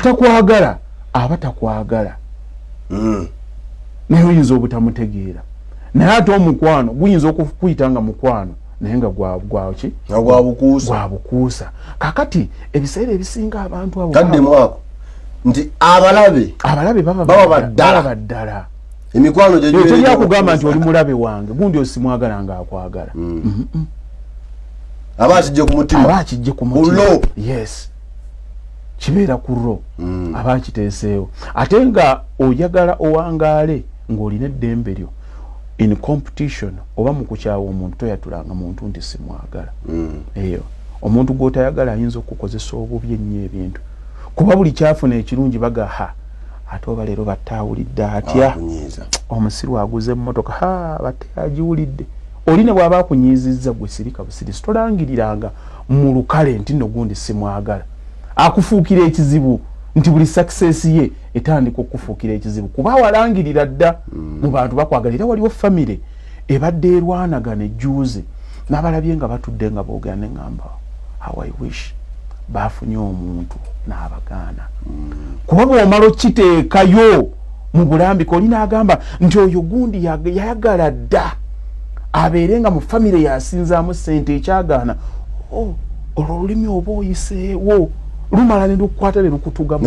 atakwagala abatakwagala naye oyinza obutamutegeera naye ate omukwano guyinza okukuyitanga mukwano naye nga gwabukuusa kakati ebiseera ebisinga abantu abo kadde mwako nti abalabe baba baddala emikwano gye tujja kugamba nti oli mulabe wange gundi osimwagala nga akwagala abakijje ku mutima yes kibeera ku ro abakiteeseewo ate nga oyagala owangaale ng'olina eddembe lyo in competition oba mu kukyawa omuntu toyatulanga muntu nti simwagala eyo omuntu gw'otayagala ayinza okukozesa obubi ennyo ebintu kuba buli kyafuna ekirungi bagaha ate oba leero battaawulidde atya omusiru aguze emmotoka batte agiwulidde oli ne bw'aba akunyiizizza gwe sirika busirisi tolangiriranga mu lukale nti nno gundi simwagala akufuukira ekizibu nti buli success ye etandika okufuukira ekizibu kuba walangirira dda mu bantu bakwagala era waliwo famire ebadde erwanagana ejjuuze n'abalabye nga batudde nga boogera ne ŋŋamba how I wish bafunye omuntu n'abagaana kuba bw'omala okiteekayo mu bulambika oli n'agamba nti oyo gundi yayagala dda abeere nga mu famire yasinzaamu ssente ekyagaana olwo olulimi oba oyiseewo lumala ne lukwata ne lukutuga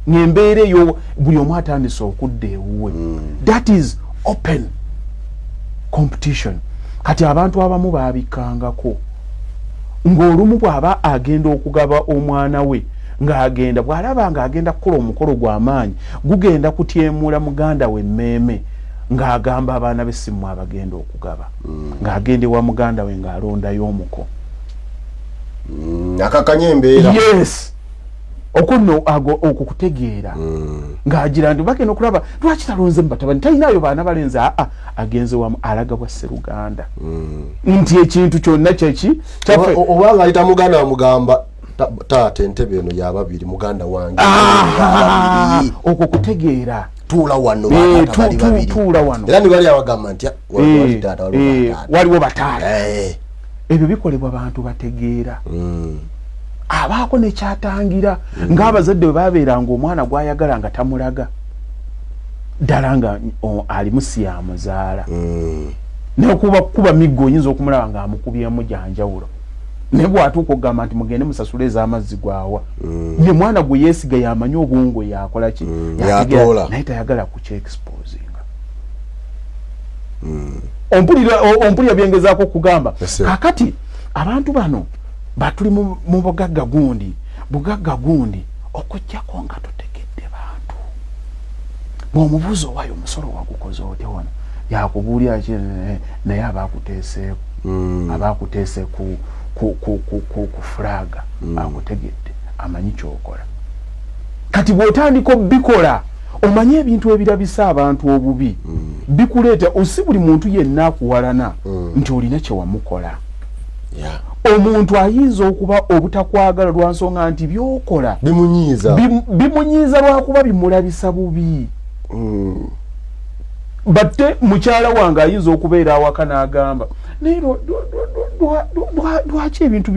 ng'embeera eyo buli omu atandise okudda ewuwe that is open competition kati abantu abamu baabikangako ng'olumu bw'aba agenda okugaba omwana we ng'agenda bw'alaba ng'agenda kukola omukolo gw'amaanyi gugenda kutyemula muganda we mmeeme ng'agamba abaana b'essimu abagenda okugaba ng'agenda ewa muganda we ng'alondayo omuko akakanya embeera yes okunno okukutegeera ng'agira nti bagenda okulaba lwaki talonze mu batabani talinayo baana balenze agenze wamu alaga bwa Sseruganda nti ekintu kyonna kyeki obanga ayita muganda wamugamba taata entebe eno yababiri muganda wange okwo kutegeera tuula wano tuula wano era nibali abagamba nti waliwo bataata ebyo bikolebwa abantu bategeera abaako nekyatangira ng'abazadde bwe babeeranga omwana gw'ayagala nga tamulaga ddala nga alimu siyamuzaala nekuba miggo oyinza okumulaba ng'amukubyemu gyanjawulo naye bw'atuuka okugamba nti mugende musasule ez'amazzi gwawa ye mwana gwe yeesiga yamanye obwongo yakola ki naye tayagala kukyexposinga ompulira byengezaako okugamba kakati abantu bano batuli mu bugagga gundi okujjako nga totegedde bantu bw'omubuuza owayo omusolo wagukoze otya wano yakubuulira ki naye abakuteese ku fulaga akutegedde amanyi kyokola kati bw'otandika obikola omanye ebintu ebirabisa abantu obubi bikuleeta osi buli muntu yenna akuwalana nti olina kyewamukola omuntu ayinza okuba obutakwagala lwa nsonga nti byokola bimunyiiza lwakuba bimulabisa bubi batte mukyala wange ayinza okubeera awaka n'agamba naye lwaki ebintu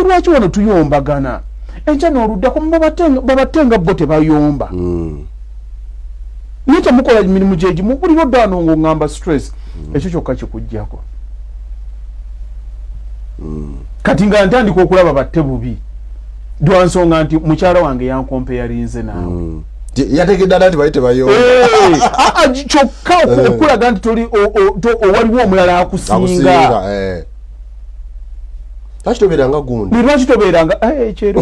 lwaki wano tuyombagana enkya n'oluddako babatenga bo tebayomba naye temukola mirimu gyegimu buliro ddano ng'oŋŋamba stress ekyo kyokka kikuggyako kati nga ntandika okulaba batte bubi lwa nsonga nti mukyala wange yankompeyalinze naawe yategedde nti bali tebayomba kyokka okulaga nti owaliwo omulala akusinga lwaki tobeeranga gundi lwaki tobeeranga ekyero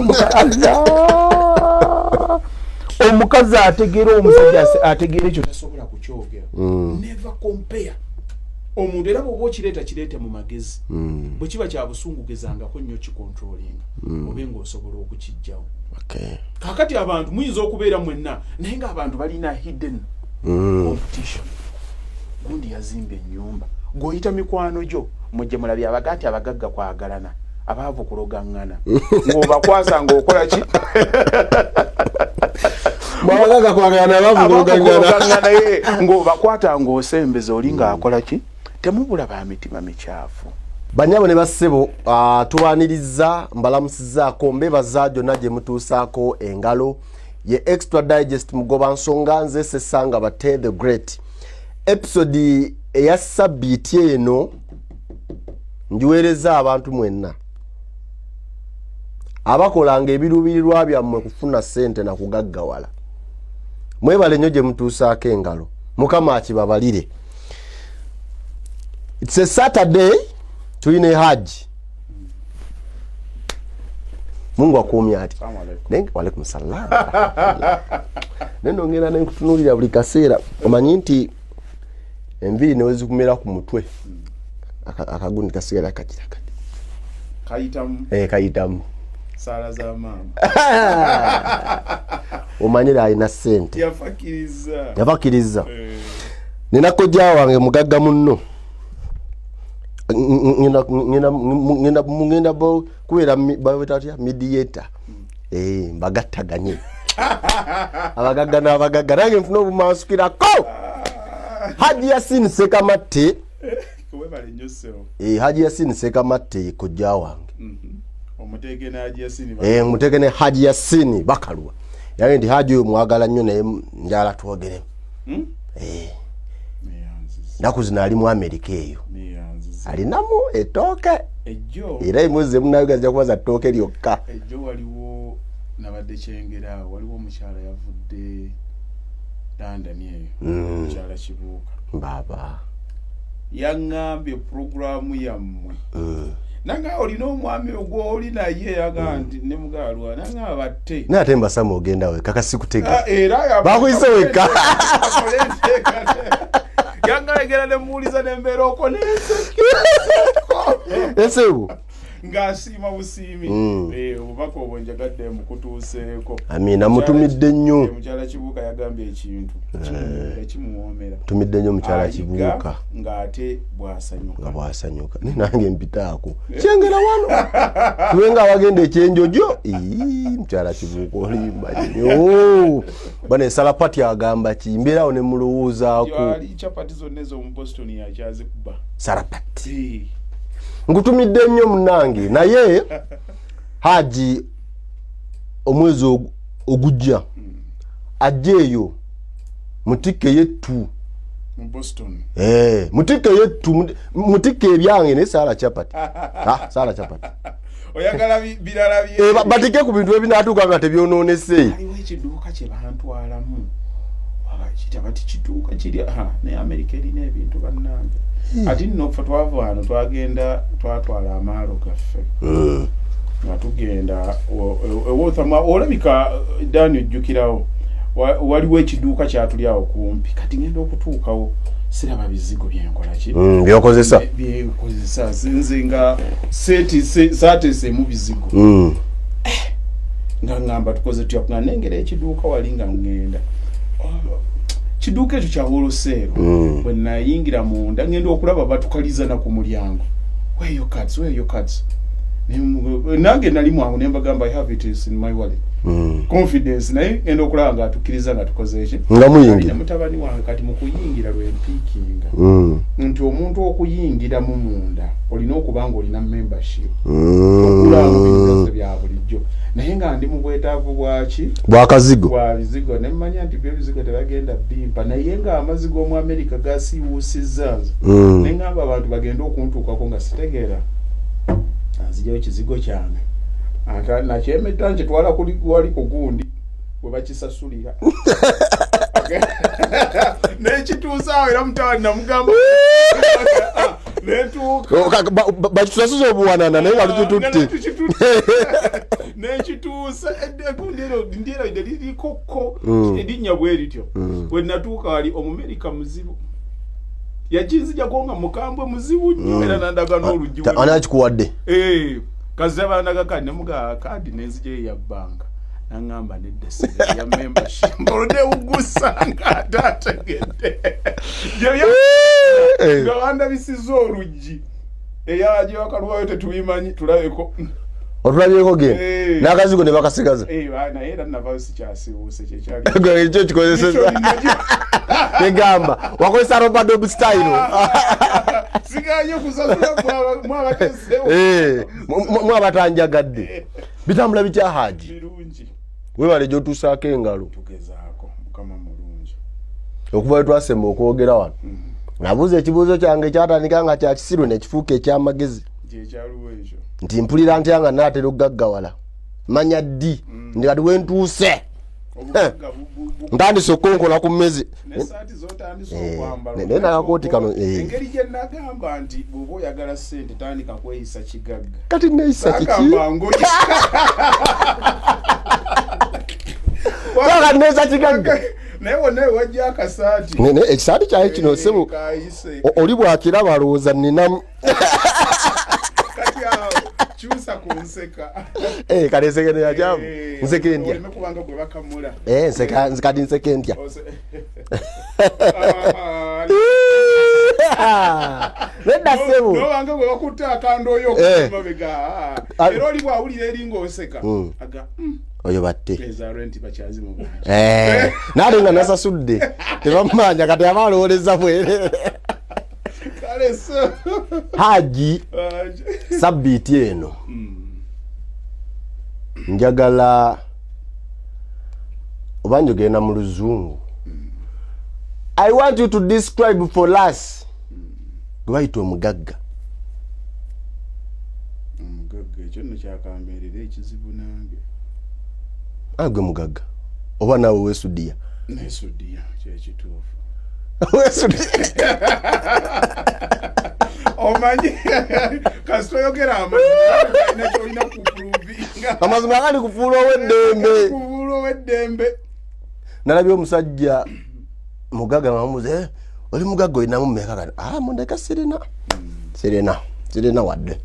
omukazi ategeera omusajja ategeera ekyo tasobola kukyogera never compare omuntu era bw'oba okireeta kireete mu magezi bwe kiba kya busungu gezangako nnyo kikontrolinga obe ng'osobola okukijjawo kakati abantu muyinza okubeera mwenna naye ng'abantu balina hidden competition gundi yazimba ennyumba ng'oyita mikwano gyo mujje mulabye abaga nti abagagga kwagalana abaavu kulogaŋŋana ng'obakwasa ng'okola ki abagagga kwagalana abaavu ng'obakwata ng'osembeza oli ng'akola ki temubula ba mitima mikyafu Banyabo ne bassebo tubaniriza mbalamusizaako mbebaza gyonna gye mutuusaako engalo ye Extra Digest mugoba nsonga nze Sesanga Bate the Great. Episode eya sabbiiti eno njiweereza abantu mwenna abakolanga ebiruubirirwa byammwe kufuna ssente na kugaggawala. Mwebale nnyo gye mutuusaako engalo. Mukama akibabalire. It's a Saturday. Tuine haji. Mungu akuumye ati. Nengi walaikum salam. Nendo ngena nkutunulira buli kaseera omanyi nti enviri newezi kumera ku mutwe. Akagundi kaseera kakira kati. Kayitamu. Kayitamu. Sala za mama. Omanyira alina ssente. Yafakiriza. Nina kojja wange mugagga munno. Ngenda bo kuera bawetatia mediator mbagattaganye abagagga n'abagagga nange nfuna obumansukirako Haji Yasin Sekamatte kubebale nnyo ssebo Haji Yasin Sekamatte kojja wange omuteeke ne Haji Yasin muteeke ne Haji Yasin Bakalwa yange ndi Haji oyo mwagala nnyo naye njala twogeremu ndaku zino ali mu Amerika eyo alinamu etooke ejjo era imuze munayogeza kubaza ttooke lyokka ejjo waliwo nabadde kyengera waliwo omukyala yavudde London eyo omukyala Kibuuka baba yaŋŋambye programu yammwe nanga olina omwami ogw'oli naye yaga nti ne mugalwa nanga batte naye ate mbasama ogenda we kaka sikutega era bakuyise wekka yangalegera ne muuliza n'embeera okoneeseko esebu ng'asiima busiimi obubaka obwo njagadde mukutuuseeko amina mutumidde nnyo mukyala Kibuuka yagambye ekintu kimuwoomera tumidde nnyo mukyala Kibuuka ng'ate bw'asanyuka nange mpitaako kyengera wano tubenga abagenda ekyenjojo mukyala Kibuuka olimba nnyo bano esalapati agamba ki mbeerawo ne mulowoozaako ali capati zonna ez'omu Boston yakyazikuba salapati ngutumidde nnyo munange naye Haji omwezi ogujja ajjeeyo mutike yettu mu Boston mutike yettu mutike ebyange ne sala chapati sala chapati oyagala birala bye batike ku bintu ebinatuuka nga tebyonoonese aliwo ekiduuka kye bantwalamu kitabati kituuka kiri ne Amerika erina ebintu bannange ati nno ffe twava wano twatwala amaalo gaffe nga tugenda olabika Dani ojjukirawo waliwo ekiduuka kyatuli awo kumpi kati ngenda okutuukawo siraba bizigo byenkola ki byenkozesa nze nga saateesemu bizigo nga ngamba tukoze tutya nga nengera ekiduuka wali nga ngenda kiduuka ekyo kya wholesale bwe nayingira munda ngenda okulaba batukaliza na ku mulyango where your cards nange nali mwangu ne mbagamba I have it in my wallet confidence naye ngenda okulaba nga atukkiriza nga tukoze eki nga muyingira mutabani wange kati mu kuyingira lwempiikinga nti omuntu okuyingira mu munda olina okuba nga olina membership okulaba bintu bya bulijjo naye nga ndi mu bwetaavu bwaki bwakazigo bwa bizigo ne mmanya nti byo bizigo tebagenda bimpa naye nga amazigo mu Amerika gasiiwuusizza ne ngamba abantu bagenda okuntuukako nga sitegeera nzijayo ekizigo kyange nakyemetta nkitwala wali ku gundi we bakisasulira nekituusa awo era mutawali namugamba netuuka bakitusasuza obuwanana naye nga tukitutte nekituusa egundi ero lirikokko erinnya bwe lityo we natuuka wali Omumerika muzibu yakinzijako nga mukambwe muzibu nnyo era nandaga n'oluggi anakikuwadde kazi abandaga kadi nemuga kadi nenzija eya bbanka naŋŋamba nedda ya membership oludde ugusanga atategedde nga wandabisiza oluggi eyagye wakaluwayo tetubimanyi tulabeko otulabyeko genda n'akazigo ne bakasigaza naye era navaayo sikyasibuuse kyekyali ekyo kikozeseza negamba wakozesa Robert style siganye kusasula mwabatezewo mwabatanjagadde bitambula bitya Haji birungi webale gyotuusaako engalo tugezaako mukama mulungi okuva we twasemba okwogera wano nabuuza ekibuuzo kyange kyatandika nga kya kisiru ne kifuuka ekyamagezi kyekyaliwo ekyo nti mpulira ntya nga naatera okugaggawala manya ddi ndi kati wentuuse ntandise okonkola ku mmezi nesaati zotandise okwambala naye nakakooti kano engeri gye nagamba nti bw'oba oyagala ssente tandika kweyisa kigagga kati neeyisa kiki waka neeyisa kigagga naye wonna ewajja akasaati ekisaati kyaye kino sebo oli bwakiraba alowooza ninamu kati awo kyusa ku nseka kale nseke neyakyamu nseke ndya kubanga gwe bakamula kati nseke ndya nedda sebo nobanga gwe bakutte akando oyo okumabega era oli bwawulira eri ng'oseka aga oyo batte ezalwe nti bakyazi mu bangi naate nga nasasudde tebamumanya kati aba alowooleza bwere kale so Haji sabbiiti eno njagala oba njogenda mu luzungu I want you to describe for us gwe bayita omugagga ekyo nno kyakambeerera ekizibu nange gwe mugagga oba naawe weesudiya nesudiya kyekituufu omanyi kasi toyogera amazima kyolina kupuluvinga amazima agali kufuula ow'eddembe nalabye omusajja mugagga mamuze oli mugagga olinamu mmeka kati mundeka sirina wadde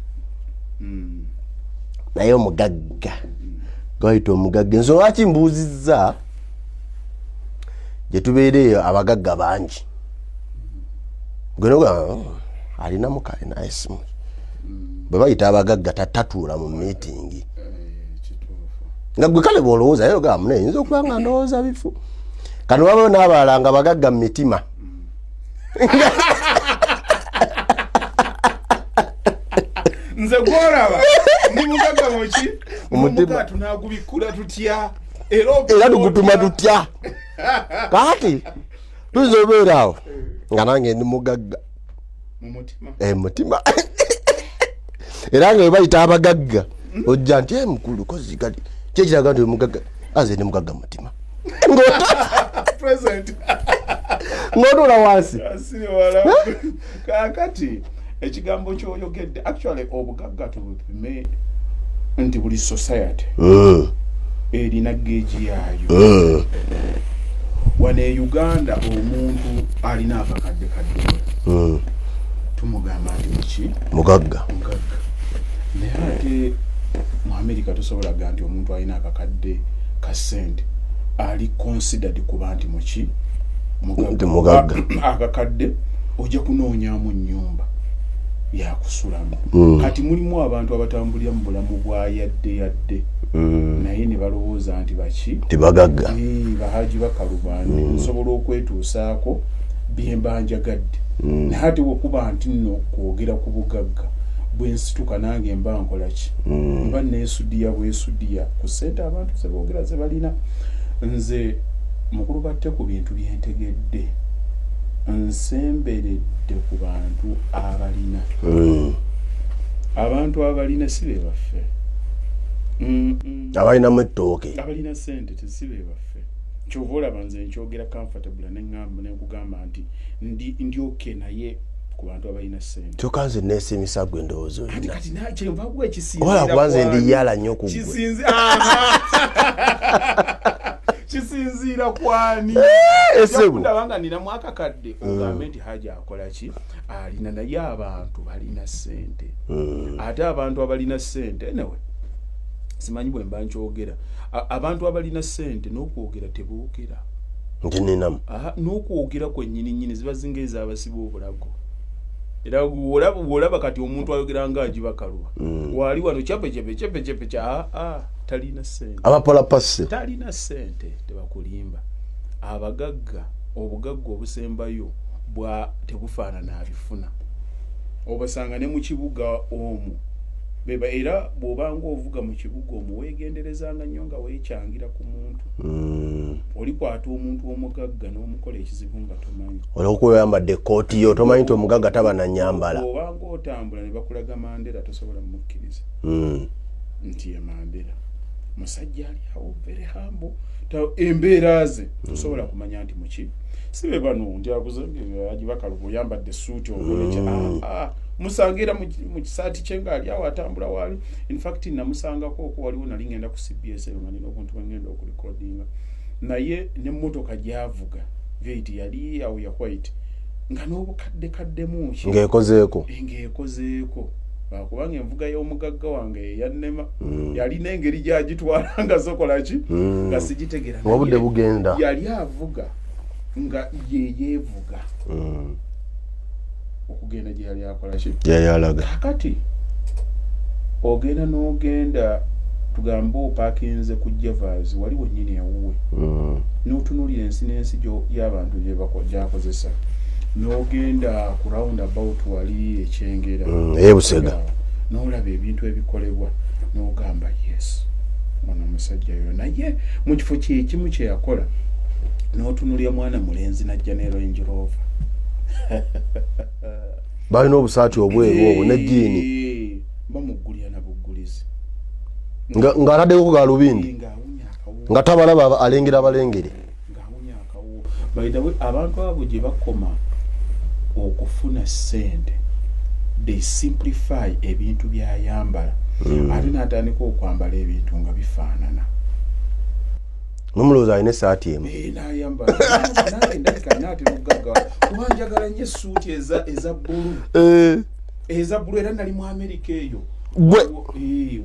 naye omugagga gayita omugagga ensonga lwaki mbuuzizza gye tubeereeyo abagagga bangi gwenoga alinamu kale naye simu bwe bayita abagagga tatuula mu miitingi nga gwe kale bwolowooza naye ogamba naye yinza okuba nga ndowooza bifu kano wabayo n'abalala nga bagagga mu mitima nze gwolaba ndi mugagga muki omutima tunagubikkula tutya era tugutuma tutya kati tuyinza obeera awo nga nange ndi mugagga mutima era nga webayita abagagga ojja nti mukulu kozi kati kyekiraga nti mugagga aze ndi mugagga mutima ng'otuula wansi kakati ekigambo kyoyogedde actually obugagga tubupime nti buli society erina geegi yaayo wano e Uganda omuntu alina akakadde kadde tumugamba nti muki mugagga naye ate mu America tosobolaga nti omuntu alina akakadde ka ssente ali considered kuba nti muki mugagga akakadde ojja kunoonyamu nnyumba yakusulamu kati mulimu abantu abatambulira mu bulamu bwa yadde naye ne balowooza nti baki tibagagga bahaji bakalubandi nsobola okwetuusaako byemba njagadde naye ate bwekuba nti nno kwogera ku bugagga bwensituka nange mba nkola ki mba neesudiya bwesudiya ku ssente abantu zeboogera ze balina nze mukulu batte ku bintu byentegedde nsemberedde ku bantu abalina abantu abalina sibe baffe abalinamu ettooke abalina ssente tesibe baffe kyova olaba nze nkyogera comfortable nenkugamba nti ndi okay naye ku bantu abalina ssente kyokka nze neesimisa gwe ndowooza olina kati nakyenva gwe kisinzira ola kuba nze ndi yala nnyo ku gwe kisinzira kwani esebu ndabanga nina mwaka kadde ogambe nti Haja akola ki alina naye abantu balina ssente ate abantu abalina ssente anyway simanyi bwe mba nkyogera abantu abalina ssente n'okwogera teboogera nti ninamu n'okwogera kwennyini nnyini ziba zinga ez'abasiba obulago era olaba kati omuntu ayogera nga agibakaluwa wali wano chepe cha talina sente abapola passe talina sente tebakulimba abagagga obugagga obusembayo bwa tebufaanana abifuna obasanga ne mu kibuga omu beba era bw'obanga ovuga mu kibuga omu weegenderezanga nnyo nga weekyangira ku muntu olikwata omuntu omugagga n'omukola ekizibu nga tomanyi olwokuba oyambadde ekkooti yo tomanyi nti omugagga taba na nnyambala obanga otambula ne bakulaga Mandela tosobola mukkiriza nti ye Mandela musajja ali awo very humble embeera ze tosobola kumanya nti muki sibe bano nti akuzenge agibakalubu yambadde suuti obolecha musangira mu kisaati kyenga ali awo atambula wali in fact namusangako ko waliwo nali ngenda ku CBS ngani n'okuntu ngenda okurecordinga naye ne mmotoka gyavuga veiti yali awo ya white nga n'obukadde kaddemu ng'ekozeeko bakubanga envuga y'omugagga wange yannema yali n'engeri gyagitwala nga sokola ki nga sigitegera obudde bugenda yali avuga nga yeyevuga okugenda gye yali akola ki yali alaga kakati ogenda n'ogenda tugambe opakinze ku Javas waliwo nnyini ewuwe n'otunuulira ensi n'ensi y'abantu gyakozesa n'ogenda ku roundabout wali ekyengera Busega n'olaba ebintu ebikolebwa n'ogamba yes mwana musajja yo naye mu kifo kyekimu kye yakola n'otunulya mwana mulenzi najja ne Range Rover balina obusaati obweru obwo ne jjiini bamugulya na bugulizi ng'ataddeko galubindi nga tabalaba alengera balengere ng'awunya akawo by the way abantu abo gye bakoma okufuna sente they simplify ebintu byayambala ate n'atandika okwambala ebintu nga bifaanana n'omulowooza alina essaati emu n'ayambala ndabika naate n'ogagga kuba njagala nnyo essuuti eza bbulu era nali mu Amerika eyo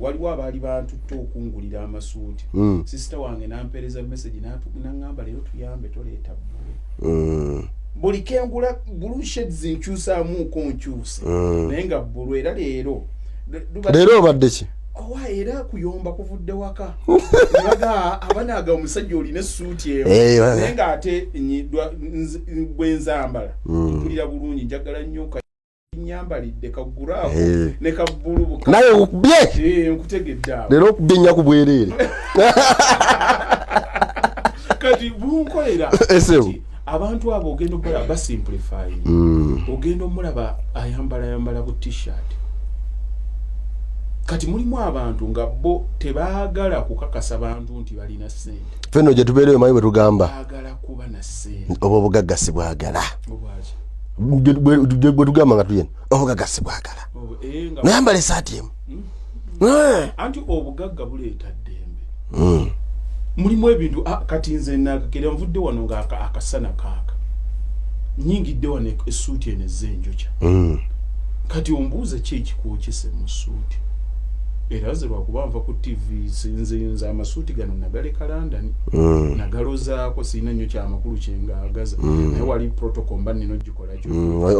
waliwo abaali bantutta okungulira amasuuti sisita wange nampeereza message n'aŋŋamba leero tuyambe toleeta bbulu buli kengula blue shades nkyusaamuuko nkyuse naye nga bbulu era leero obadde ki owa era kuyomba kuvudde waka baga abanaaga omusajja olina essuuti eyo naye ng'ate bwe nzambala mpulira bulungi njagala nnyo nyambalidde kaguraavu ne kabbulu naye okubye nkutegedde awo leero okubye nnyaku bwereere kati bunkolera abantu abo ogenda okola basimplify ogenda omulaba ayambala bu t-shirt kati mulimu abantu nga bo tebaagala kukakasa bantu nti balina ssente fenno gye tubeereyo manyi bwe tugamba baagala kuba na ssente oba obugagga si bwagala obwaki bwe tugamba nga tuyena obugagga si bwagala nayambala essaati emu anti obugagga buleeta ddembe mulimu ebintu kati nze nakakera nvudde wano nga akasana kaaka nyingidde wano essuuti eno ez'enjokya kati ombuuza ki ekikuukise mu ssuuti era ze lwakuba nva ku TV sinze amasuuti gano nagaleka London nagalozaako sirina nnyo kyamakulu kyengaagaza naye wali protocol mba nina ogikola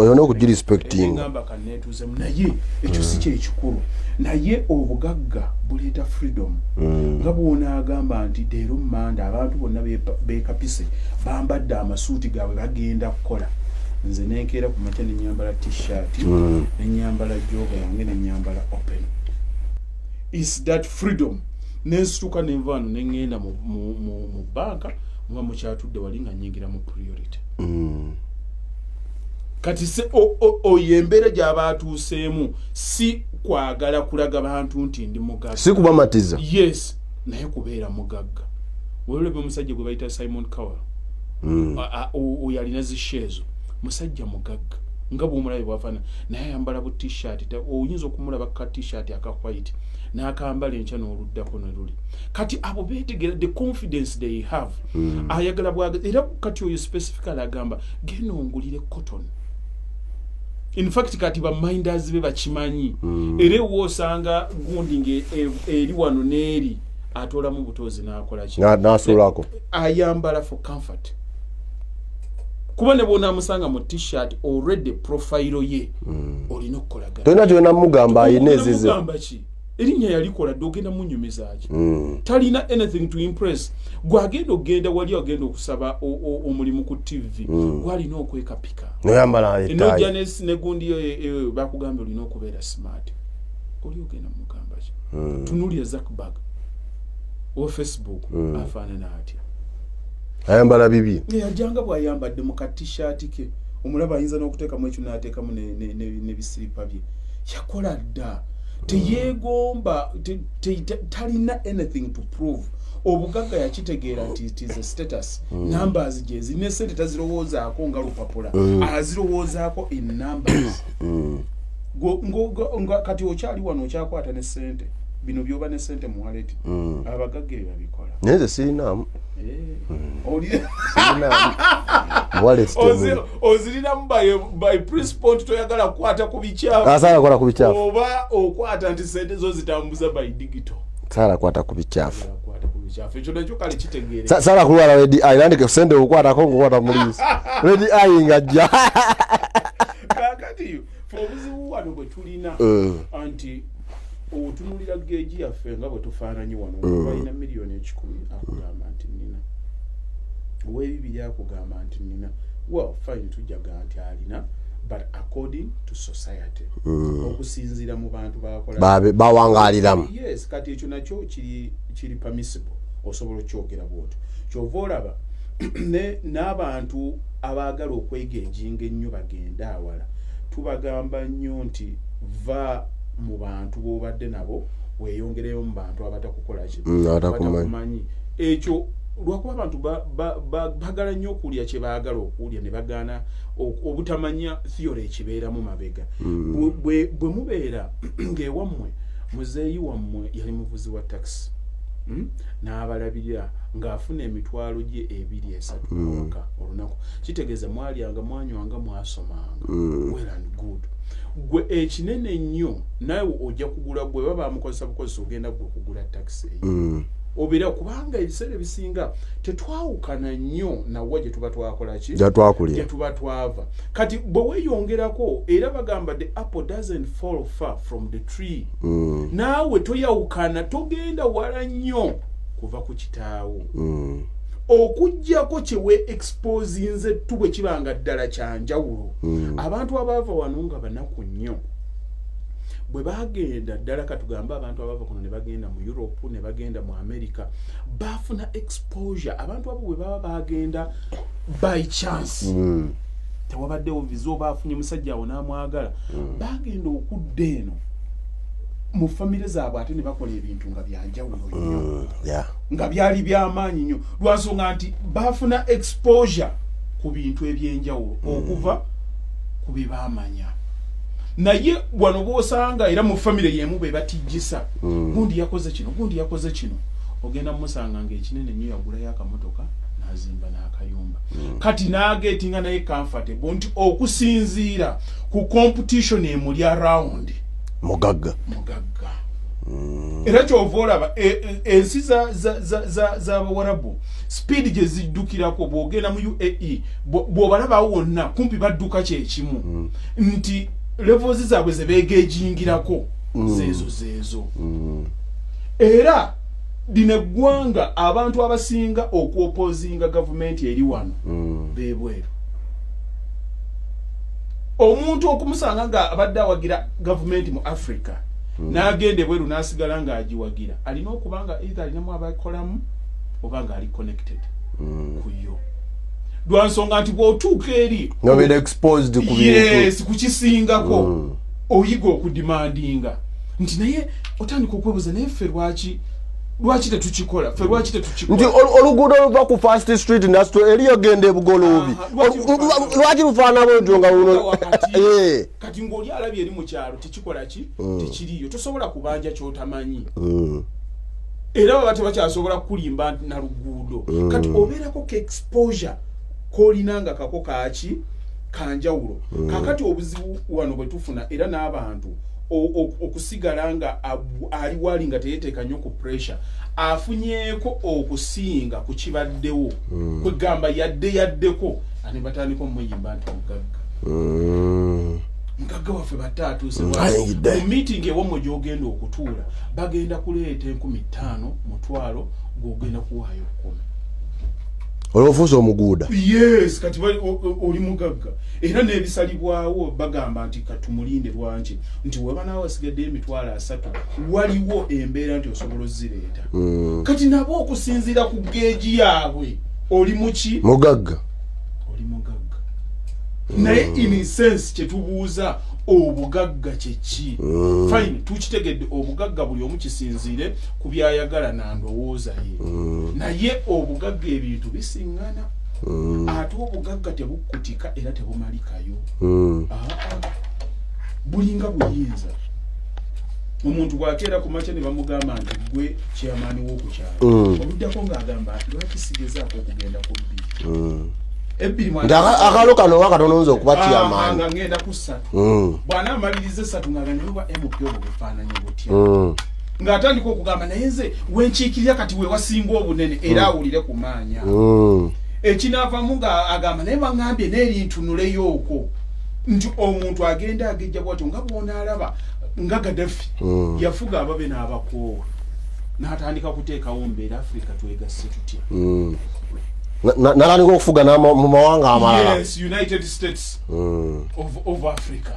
oyona okugirespecting ngamba kaneetuuzemu naye ekyo si kyekikulu naye obugagga buleeta freedom nga bw'onaagamba nti leero mmanda abantu bonna beekapise bambadde amasuuti gaabwe bagenda kukola nze nenkeera ku makya nenyambala t-shirt nenyambala joga yange nenyambala open is that freedom nensituka nenvaano nengenda mu banka nga mukyatudde wali nga nyingira mu priority kati se oyo embeera gy'abaatuuseemu si kwagala kulaga bantu nti ndi mugagga si kubamatiza yes naye kubeera mugagga weolebe omusajja gwe bayita Simon Cowell oyo alina zisheezo musajja mugagga nga bw'omulabe bw'afaana naye ayambala bu t-shirt oyinza okumulaba ka t-shirt aka white n'akambala enkya n'oluddako ne luli kati abo beetegera the confidence they have ayagala bwagala era kati oyo specifically agamba genda ongulire cotton in fact kati baminders be bakimanyi era ewoosanga gundi eri wano n'eri atoolamu butozi n'akola ki n'asuulako ayambala for comfort kuba ne bona musanga mu t-shirt already profile ye olina okukolagana tolina kyona mugamba ayina ezize mugamba ki erinnya yalikola dogenda munyumiza ki talina anything to impress gwagenda ogenda wali agenda okusaba omulimu ku TV gwalina okwekapika noyambala etayi Janes ne gundi bakugamba olina okubeera smart oli ogenda mugamba ki tunulya Zuckerberg o Facebook afaanana atya ayambala bibi yajanga bwayambadde mu ka-t-shirt ke omulaba ayinza n'okuteekamu ekyo n'ateekamu ne bisiripa bye yakola dda teyeegomba talina anything to prove obugagga yakitegeera nti it is a status numbers gye zine sente tazirowoozaako nga lupapula azirowoozaako in numbers kati okyali wano okyakwata ne sente bino byoba ne sente mu wallet abagagga ebyo babikola neze sirinamu ozirinamu by principle nti toyagala kukwata ku bikyafu asala kola ku bikyafu oba okwata nti sente zo zitambuza by digital sala kwata ku bikyafu ekyo nakyo kale kitegeere sala kulwala Red Eye nandike sente okukwatako ngokwata mulisi Red Eye ngajja kakati obuzibu wano bwe tulina anti otunulira geegi yaffe nga bwe tufaananyi wano balina miliyoni 10 akugamba nti nina ow'ebibiri akugamba nti nina well fine tujjaga nti alina but according to society okusinziira mu bantu bawangaliramu yes kati ekyo nakyo kiri permissible osobola okyogera bwotyo kyova olaba n'abantu abaagala okwegeejinga ennyo bagenda awala tubagamba nnyo nti va mu bantu b'obadde nabo weeyongereyo mu bantu abatakukola batakumanyi ekyo lwakuba abantu bagala nnyo okulya kye baagala okulya ne bagaana obutamanya theory ekibeeramu mabega bwe mubeera ng'ewammwe muzeeyi wammwe yali muvuzi wa taxi n'abalabirira ng'afuna emitwalo gye 2-3 awaka olunaku kitegeeza mwalyanga mwanywanga mwasomanga well and good gwe ekinene nnyo nawe ojja kugula gwe baba bamukozesa bukozesa ogenda gwe kugula taxi eyo obeera kubanga ebiseera ebisinga tetwawukana nnyo nawa gye tuba twakola ki gye tuba twava kati bwe weeyongerako era bagamba the apple doesn't fall far from the tree naawe toyawukana togenda wala nnyo kuva ku kitaawo okujjako kyewe exposinze tubwe kibanga ddala kyanjawulo abantu abaava wano nga banaku nnyo bwe bagenda ddala katugamba abantu abaava kuno ne bagenda mu Europe ne bagenda mu America bafuna exposure abantu abo bwe baba bagenda by chance tewabaddewo visa baafunye musajja awo n'amwagala bagenda okudda eno mu famire zaabwe ate ne bakola ebintu nga byanjawulo nnyo nga byali by'amaanyi nnyo lwansonga nti bafuna exposure ku bintu ebyenjawulo okuva ku bye baamanya naye wano bw'osanga era mu famire y'emu be batijjisa gundi yakoze kino ogenda musanga ng'ekinene nnyo yagulayo akamotoka n'azimba n'akayumba kati n'ageetinga naye comfortable nti okusinziira ku competition emuli around mugagga era kyova olaba ensi z'abawarabu speed gye ziddukirako bw'ogenda mu UAE bw'obalabawo wonna kumpi badduka kyekimu nti levels zaabwe ze beegejingirako zeezo era lino eggwanga abantu abasinga okuopozinga gavumenti eri wano beebweru omuntu okumusanga nga abadde awagira gavumenti mu Africa n'agenda ebweru n'asigala ng'agiwagira alina okubanga either alinamu abakolamu oba nga ali connected kuyo lwansonga nti bw'otuuka eri nobeera exposed ku bintu kukisingako oyiga okudimandinga nti naye otandika okwebuuza naye ffe lwaki tetukikola nti oluguudo oluva ku First Street Nasito eriyo genda ebugoloobi lwaki lufaana bwentyo nga luno kati ng'oli alabye eri mu kyalo tekikola ki tekiriyo tosobola kubanja ky'otamanyi era baba tebakyasobola kukulimba na luguudo kati obeerako ka exposure k'olinanga kako kaaki kanjawulo kakati obuzibu wano bwe tufuna era n'abantu okusigala nga ali wali nga teyeteeka nnyo ku pressure afunyeeko okusinga ku kibaddewo kwegamba yaddeko ane batandika omuyimba nti mugagga mugagga waffe batatuuse mu meeting ewomo gy'ogenda okutuula bagenda kuleeta 15,000 mutwalo gw'ogenda kuwaayo 10. Olofuusa omuguuda. Yes, kati oli mugagga. Era n'ebisalibwawo bagamba nti katumulinde lwanki nti weba nawe wasigadde emitwalo 3 waliwo embeera nti osobola ozireeta. Kati nabo okusinziira ku geeji yaabwe oli muki? Mugagga. Oli mugagga. Naye in sense kyetubuuza obugagga kyeki. Fine, tukitegedde obugagga buli omu kisinziire ku byayagala na ndowooza ye. Naye obugagga ebintu bisiŋŋana. Ate obugagga tebukkutika era tebumalikayo. Bulinga buyinza. Omuntu bw'akeera ku makya ne bamugamba nti gwe kyamaani w'okukyalo. Obuddako ng'agamba nti lwaki sigezaako okugenda ku bbiri. Akalo kano wakatononza okuba kyamaani. Nga ngenda ku 3. Bwana amalirize 3 ng'agamba oba MK obwo bufaananyi butya. Ng'atandika okugamba naye nze wenkiikirira kati we wasinga obunene era awulire ku maanya. Ekinaavamu ng'agamba naye baŋŋambye n'erintunuleyo okwo nti omuntu agenda agejja bwatyo nga bw'ona alaba nga Gaddafi yafuga ababe n'abakoowa n'atandika kuteekawo mbeera Africa twegasse tutya. Nalandika okufuga mu mawanga amalala. Yes, United States of Africa.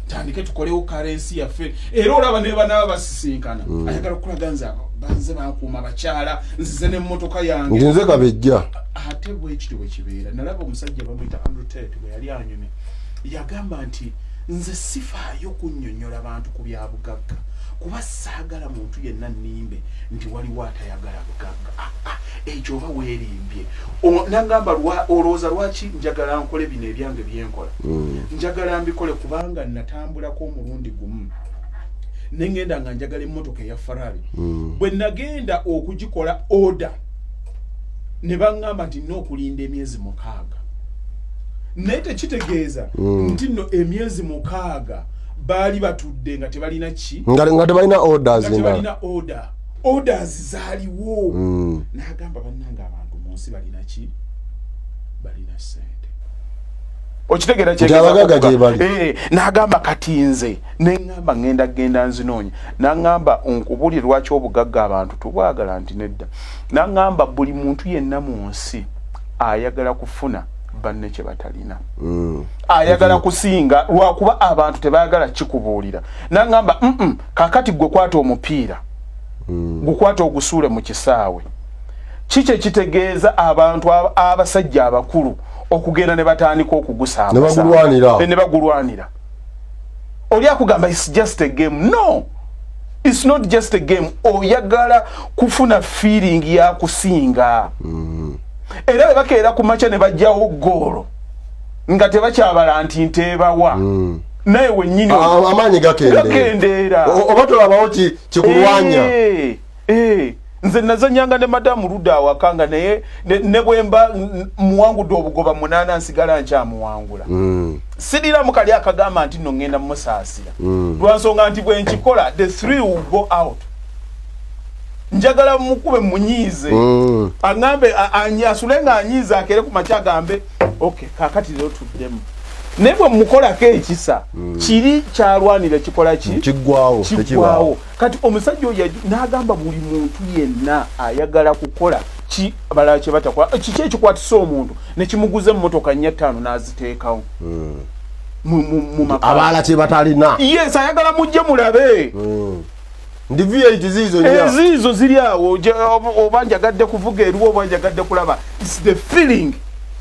Tandike tukolewo currency yaffe. Era olaba ne bana basisinkana. Ayagala okulaga banze bakuuma bakyala nzize n'emmotoka yange. Nze kabejja. Ate bwekityo bwe kibeera. Nalaba omusajja bamuyita Andrew Tate bwe yali anyume. Yagamba nti nze sifaayo kunnyonnyola abantu ku bya bugagga. Kuba saagala muntu yenna nnimbe nti waliwo atayagala bugagga. Ekyo oba weerimbye. Nangamba olowooza lwaki njagala nkole bino ebyange byenkola. Njagala mbikole kubanga natambulako omulundi gumu. Nengenda nga njagala emmotoka eya Ferrari. Bwe nagenda okugikola order ne baŋŋamba nti n'okulinda emyezi 6. Naye tekitegeeza nti nno emyezi 6 baali batudde nga tebalina ki? Nga tebalina orders. Nga tebalina order. Orders zaaliwo. N'agamba bannanga abantu mu nsi balina ki? Balina ssente. Okitegeera kyegeza n'agamba kati nze neŋŋamba ngenda nzinoonya. N'aŋŋamba nkubulire lwaki obugagga abantu tubwagala nti nedda. N'aŋŋamba buli muntu yenna mu nsi ayagala kufuna banne kye batalina. Ayagala kusinga lwakuba abantu tebayagala kikubuulira. N'aŋŋamba kakati gwe kwata omupiira gukwata ogusuule mu kisaawe. Kiki ekitegeeza abantu abasajja abakulu okugenda ne batandika okugusaabasa ne bagulwanira. Oli akugamba it's just a game. No, it's not just a game. Oyagala kufuna feeling ya kusinga. Era bwe bakeera ku makya ne bajjawo goolo nga tebakyabala nti nteebawa. Naye wennyini amaanyi gakendeera. Oba tolabawo kikulwanya. Nze nazanyanga ne madamu Ruda awakanga naye ne bwemba muwangudde obugoba 8 nsigala nkyamuwangula. Sidira mukali akagamba nti nno ngenda mmusaasira. Lwansonga nti bwe nkikola the 3 will go out. Njagala mukube munyize. Angambe anyasulenga anyiza akere ku makya gambe okay kakati lero tuddemu. Nebwe mukola ke ekisa kiri kyalwanira kikola ki kigwawo. Kati omusajja oyo n'agamba buli muntu yenna ayagala kukola ki abala kye batakola kiki ekikwatisa omuntu ne kimuguze emmotoka 5 n'aziteekawo mu maka abala kye batalina. Yes, ayagala mujje mulabe. Ndi V8 zizo nya. Zizo ziri awo obanjagadde kuvuga eriwo obanjagadde kulaba. It's the feeling.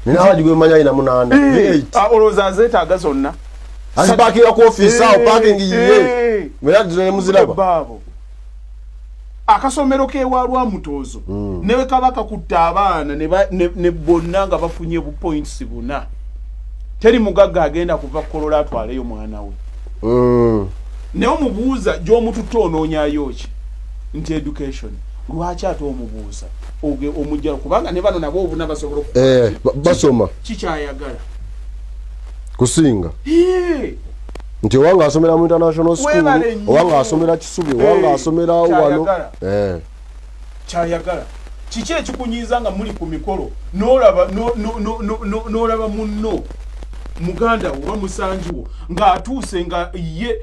Nina wajigwe manya ina 8 V8. Oloza zeta zonna. Asipakira ku office awo parking yiye. Mwera dizone muziraba. Babo. Akasomero ke walwa mutozo. Newe kabaka kutta abaana ne bonna nga bafunye bu points buna. Teri mugagga agenda kuva kolola atwaleyo mwana we. Ne omubuuza gy'omututte onoonyayo ki nti education lwaki ate omubuuza omujja kubanga ne bano nabo obuna basobola basoma kikyayagala kusinga nti wanga asomera mu international school wanga asomera Kisubi wanga asomera wano kyayagala kiki ekikunyiza nga muli ku mikolo n'olaba munno muganda oba musanjiwo ng'atuuse nga ye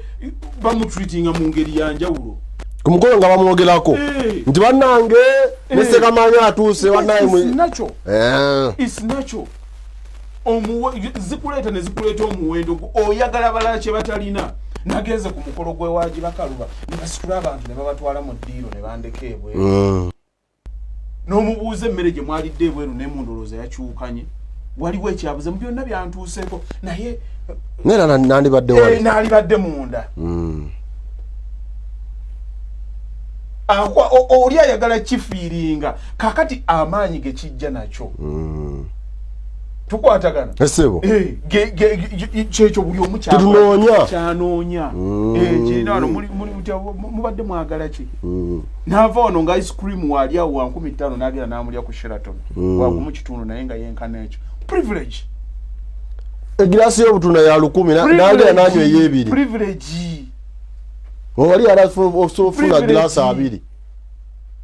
bamutreatinga mu ngeri yanjawulo ku mukolo nga bamwogerako nti bannange nesekamanya atuuse wannayo it's natural zikuleeta ne zikuleeta omuwendo oyagala balala kye batalina nagenze ku mukolo gw'ewaagi bakaluba ne basitula abantu ne babatwala mu ddiiro ne bandeka ebweru n'omubuuza emmere gye mwalidde ebweru n'emundolooza yakyukanye waliwo ekyabuze mu byonna byantuuseeko naye nera naalibadde munda oli ayagala kifiiringa kakati amaanyi ge kijja nakyo tukwatagana esebo kyekyo buli omu kyanoonya kirina wano mubadde mwagala ki naava wano nga ice cream wali awo wa 15 n'agenda n'amulya ku Sheraton wagumu kitundu naye nga yenkana ekyo privilege egirasi y'obutunda ya 10 n'agenda n'anywa ey'ebiri privilege wali ofuna glass abiri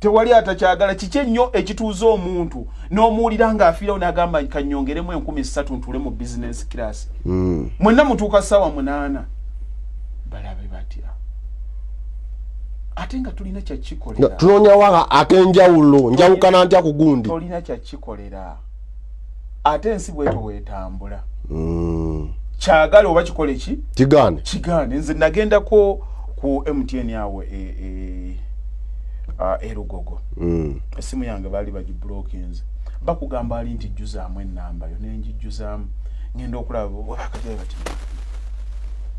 tewali atakyagala kiki ennyo ekituuza omuntu n'omuwulira ng'afiirawo n'agamba kanyongeremu 3,000 ntule mu business class mwenna mutuuka ssaawa 8 balabe batya ate nga tulina kyakikolera tunoonya wanga ak'enjawulo njawukana ntya ku gundi tolina kyakikolera ate ensi bweto weetambula kyagala oba kikole ki kigaane nze nagendako ku MTN yawe erugogo esimu yange bali bagiblokings bakugamba ali nti jjuzaamu ennamba yo nenjijjuzaamu ngenda okulaba wakajja bati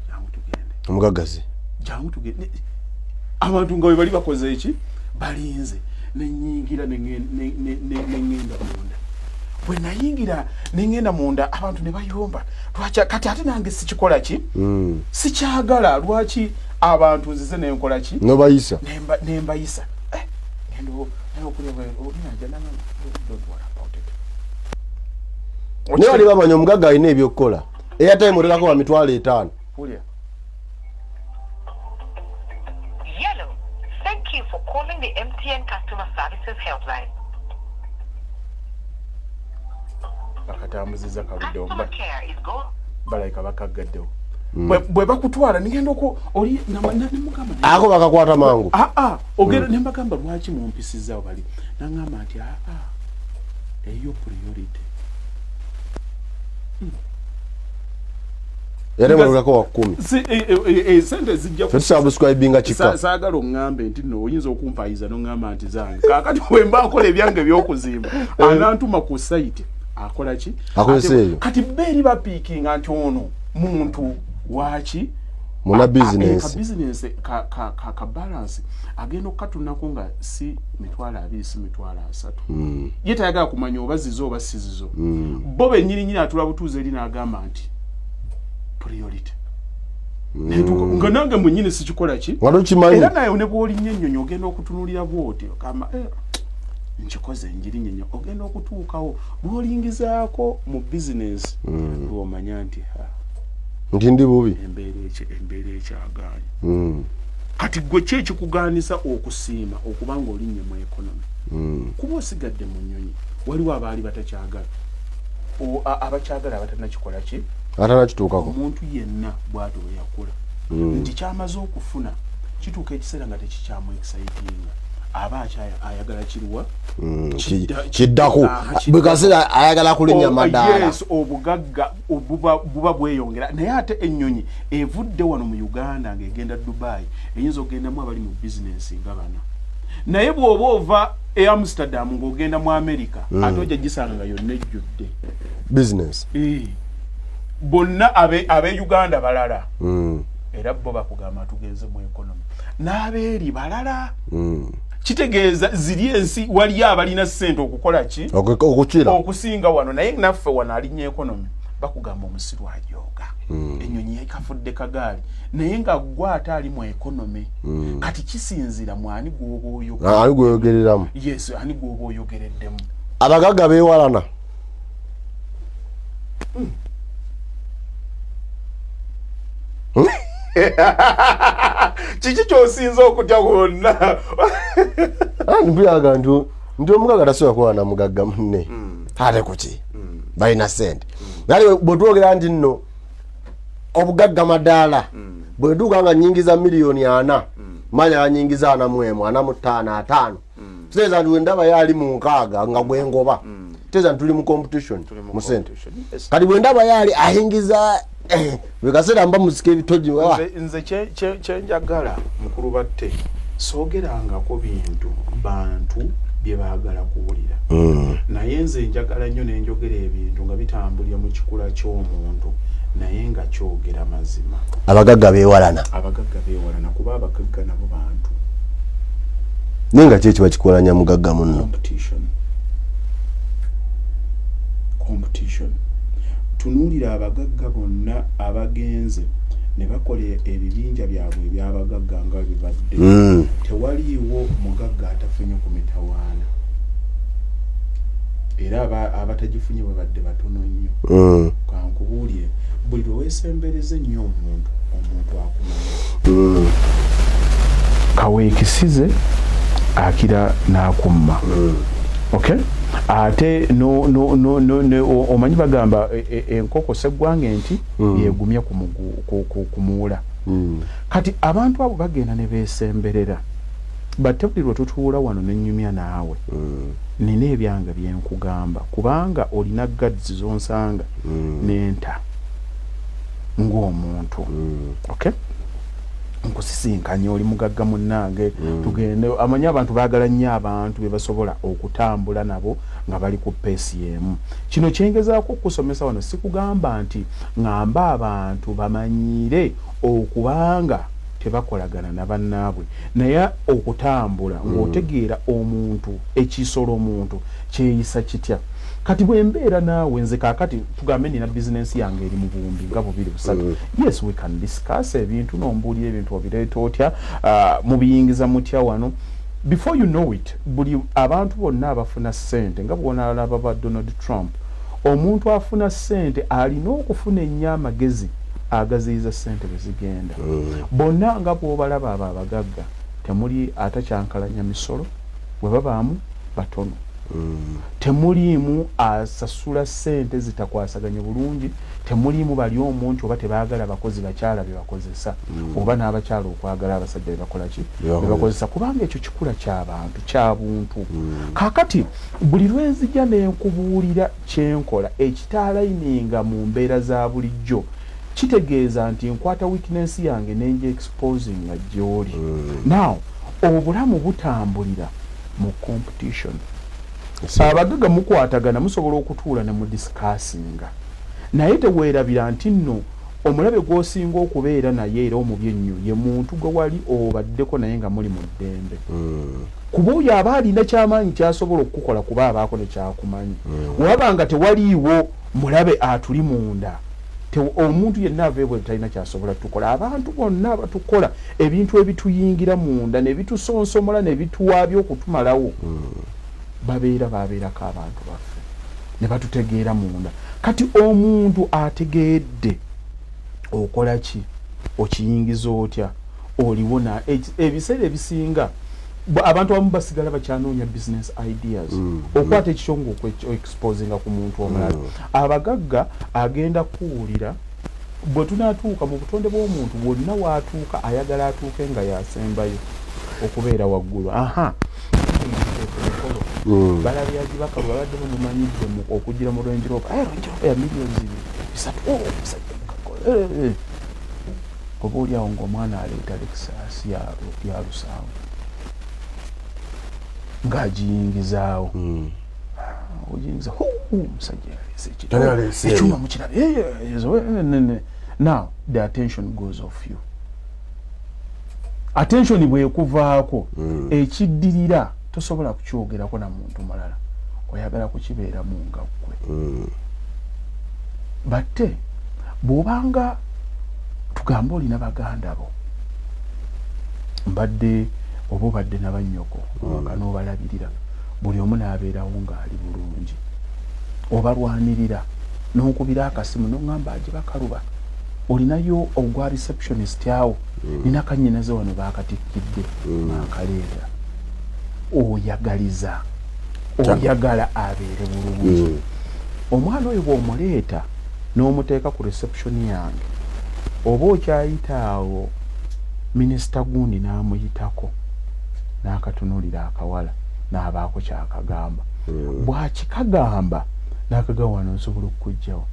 jangu tugende omugagazi jangu tugende abantu nga bali bakoze eki balinze nenyingira nengenda munda bwe nayingira nengenda munda abantu ne bayomba lwaki kati ate nange sikikola ki sikyagala lwaki abantu nzize nenkola ki nobayisa nembayisa ne wali bamanya omugaga alina ebyokukola airtime oterako wa 5,000 Yellow, thank you for calling the MTN customer services helpline. Bakatambuziza kabudde Customer care is gone. balayika bakaggaddewo bwe bakutwala nigenda oko oli namugamba ako bakakwata mangu ogenda nembagamba lwaki mumpisizaawo bali nangamba nti eyo priority yare mulukako wa 10 sente zijja kusubscribinga kika saagala oŋŋambe nti no oyinza okumpayiza noŋŋamba nti zange kaakati wemba nkola ebyange ebyokuzimba anantuma ku site akola ki kati beeri bapiikinga nti ono muntu waki muna business ka balance agenda okukatunako nga si 2,200 si 3,000 ye tayagala kumanya oba zizo oba sizizo bo bennyini atula butuuzi eri n'agamba nti priority nga nange mwennyini sikikola ki era naye ne bw'olinnyo ennyonyi ogenda okutunulira bwoti okamba nkikoze njiri nyenyo ogenda okutuukawo bw'olingizaako mu business lw'omanya nti ndi bubi embeera ekyagaanye kati gwe ki ekikugaanisa okusiima okubanga olinnye mu economy kuba osigadde mu nnyonyi waliwo abaali batakyagala abakyagala abatanakikola ki atanakituukako omuntu yenna bw'ati bwe yakula nti kyamaze okufuna kituuka ekiseera nga tekikyamu excitinga aba ayagala kiruwa kiddako bwe kaseera ayagala kulinnya madaala obugagga buba bweyongera naye ate ennyonyi evudde wano mu Uganda ng'egenda Dubai eyinza ogendamu abali mu bizinensi nga bana naye bw'oba ova e Amsterdam ng'ogenda mu America ate ojja gisanga nga yonna ejjudde business bonna abe Uganda balala era bo bakugamba tugenze mu economy n'abeeri balala kitegeeza ziri ensi wali abalina ssente okukola ki okusinga wano naye naffe wano alinya economy bakugamba omusiru ajooga ennyonyi yakafudde kagaali naye nga gwe ate ali mu economy kati kisinzira mwani gwoba oyogereramu yes ani gwoba oyogereddemu abagagga beewalana kiki kyosinza okutya kwonna mpyaga nti omugagga tasobola kuba na mugagga munne ate kuki balina sente naye bwetwogera nti nno obugagga madaala bwetuuka nga nyingiza miliyoni 4 manya yanyingiza 4 teeza nti wendaba yali mu 6 nga gwengoba teeza tuli mu competition mu sente kati bwendaba yali ayingiza bekaseera mba musika ebitoji nze kyenjagala mukulu batte soogerangako bintu bantu bye baagala kuwulira naye nze njagala nnyo nenjogera ebintu nga bitambulira mu kikula ky'omuntu naye nga kyogera mazima. Abagagga beewalana kuba abagagga nabo bantu nenga kye kiba kikolanya mugagga munno competition. Tunuulira abagagga bonna abagenze ne bakola ebibinja byabwe ebyabagagga nga bibadde tewaliiwo mugagga atafunye ku mitawaana era abatagifunye babadde batono nnyo kankubuulire buli lweweesembereze nnyo omuntu akumanya kaweekisize akira n'akumma okay ate omanyi bagamba enkoko seggwange nti yegumya kumuula kati abantu abo bagenda ne beesemberera batte buli lwe tutuula wano nenyumya naawe nina ebyange byenkugamba kubanga olina gadzi zonsanga nenta ng'omuntu okay nkusisinkanye oli mugagga munnange tugende amanyi abantu baagala nnyo abantu be basobola okutambula nabo nga bali ku peesi y'emu. Kino kyengezaako okusomesa wano sikugamba nti ngamba abantu bamanyire okubanga tebakolagana na bannaabwe naye okutambula ng'otegeera omuntu ekisolo omuntu kyeyisa kitya. Kati bwembeera naawe nze kaakati tugambe nina bizinensi yange eri mu buwumbi nga 2-3 yes we can discuss ebintu nombuulira ebintu obireeta otya mubiyingiza mutya wano before you know it buli abantu bonna abafuna ssente nga bwonalaba ba Donald Trump omuntu afuna ssente alina okufuna ennyo amagezi agaziyiza ssente bwe zigenda bonna nga bw'obalaba abo abagagga temuli atacyankalanya misolo bwe babaamu batono temuliimu asasula ssente zitakwasaganye bulungi temuliimu bali omuntu oba tebaagala bakozi bakyala bye bakozesa oba n'abakyala okwagala abasajja bye bakola ki bye bakozesa kubanga ekyo kikula ky'abantu kya buntu kaakati buli lwenzija nenkubuulira kyenkola ekitaalayininga mu mbeera za bulijjo kitegeeza nti nkwata weakness yange nenje exposing nga gy'oli now obulamu butambulira mu competition abagagga mukwatagana musobola okutuula ne mu discussinga naye teweerabira nti nno omulabe gw'osinga okubeera naye era omubi ennyo ye muntu gwe wali obaddeko naye nga muli mu ddembe kuba oyo aba alina kyamaanyi kyasobola okukola kuba abaako ne kyakumanyi waba nga tewaliiwo mulabe atuli munda omuntu yenna aveebwe talina kyasobola tukola abantu bonna abatukola ebintu ebituyingira munda ne bitusonsomola ne bituwaabya okutumalawo babeerako abantu baffe ne batutegeera munda kati omuntu ategeedde okola ki okiyingiza otya oliwona ebiseera ebisinga abantu abamu basigala bakyanoonya business ideas okwata ekikyongo exposinga ku muntu omulala abagagga agenda kuwulira bwe tunaatuuka mu butonde bw'omuntu bwonna waatuuka ayagala atuuke nga yasembayo okubeera waggulu balabyaji bakalu babadde bamumanyidde okugira mu Range Rover ya millions 3 oba oliawo ng'omwana aleeta Lexus ya lusanvu ng'agiyingizaawo ogiyingiza musajja yaleese ekyuma mukirabe now the attention goes off you attention bwekuvaako ekiddirira tosobola kukyogerako na muntu mulala oyagala kukibeeramu nga ggwe batte bw'obanga tugamba olina baganda bo mbadde oba obadde nabannyoko waka n'obalabirira buli omu n'abeerawo ng'ali bulungi obalwanirira n'okubira akasimu n'oŋŋamba aje bakaluba olinayo ogwa receptionist awo nina kanyinaze wano bakatikkidde makaleeta oyagaliza oyagala abeere bulungi omwana oyo bw'omuleeta n'omuteeka ku reception yange oba okyayita awo minisita gundi n'amuyitako n'akatunulira akawala n'abaako kyakagamba bw'akikagamba n'akagamba wano nsobola okukugjawo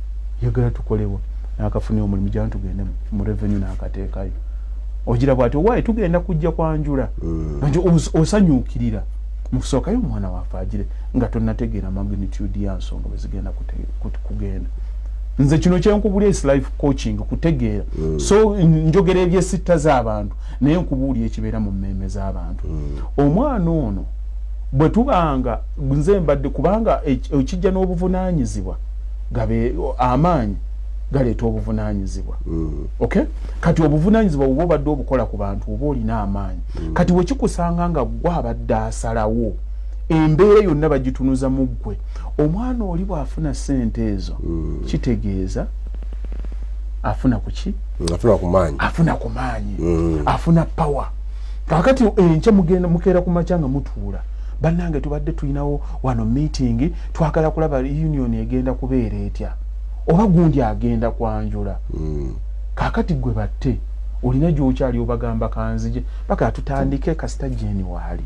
yagala tukolewo n'akafunira omulimu gyano tugende mu revenue n'akateekayo ogira bw'ati owaaye tugenda kujja kwanjula osanyuukirira mukusookayo omwana waffe agire nga tonnategeera magnitude ya nsonga bwe zigenda kugenda nze kino kyenkubulya is life coaching kutegeera so njogera ebyesitta z'abantu naye nkubuulya ekibeera mu mmemme z'abantu omwana ono bwe tubanga nze mbadde kubanga ekijja n'obuvunaanyizibwa gabe amaanyi galeeta obuvunaanyizibwa okay kati obuvunaanyizibwa bwe obadde obukola ku bantu oba olina amaanyi kati bwe kikusanga nga gwe abadde asalawo embeera yonna bagitunuza mu ggwe omwana oli bw'afuna ssente ezo kitegeeza afuna ku ki afuna ku maanyi afuna power kakati enkya mugenda mukeera ku makya nga mutuula bannange tubadde tulinawo wano meeting twagala kulaba union egenda kubeera etya oba gundi agenda kwanjula kakati gwe batte olina gy'okyali obagamba kanzije paka tutandike kasita jeni waali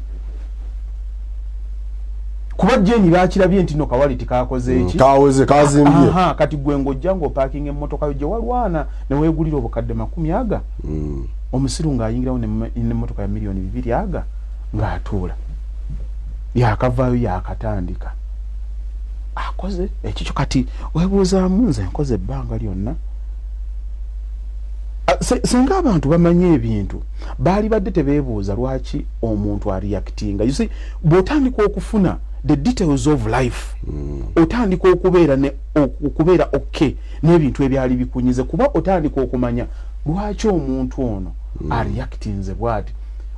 kuba jeni bakirabye nti no kawali tikakoze eki kaweze kazimbye kati gwe ngojja ngo parking emmotoka yo gye walwana ne weegulira obukadde 10 aga omusiru ng'ayingirawo n'emmotoka ya milioni 2 aga ng'atuula yakavaayo yakatandika akoze ekikyo kati weebuuzaamu nze nkoze ebbanga lyonna singa abantu bamanye ebintu baali badde tebeebuuza lwaki omuntu areactinga you see bw'otandika okufuna the details of life otandika okubeera okay n'ebintu ebyali bikunyize kuba otandika okumanya lwaki omuntu ono areactinze bw'ati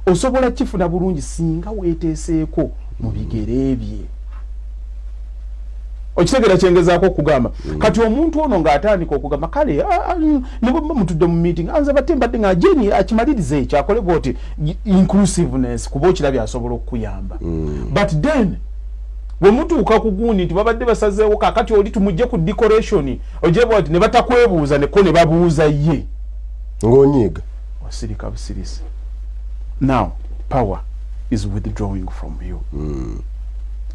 osobola kifuna bulungi singa weeteeseeko mu bigere bye okitegera kyengezaako okugamba kati omuntu ono ng'atandika okugamba kale ne bwe mutudde mu meeting anze batte mbadde nga jeni akimaliriza ekyo akole bwoti inclusiveness kuba okirabye asobola okukuyamba but then bwe mutuuka ku gundi nti babadde basazeewo kakati oli tumujje ku decoration ogye bwoti ne batakwebuuza neko ne babuuza ye ng'onyiiga osirika busirisi now power is withdrawing from you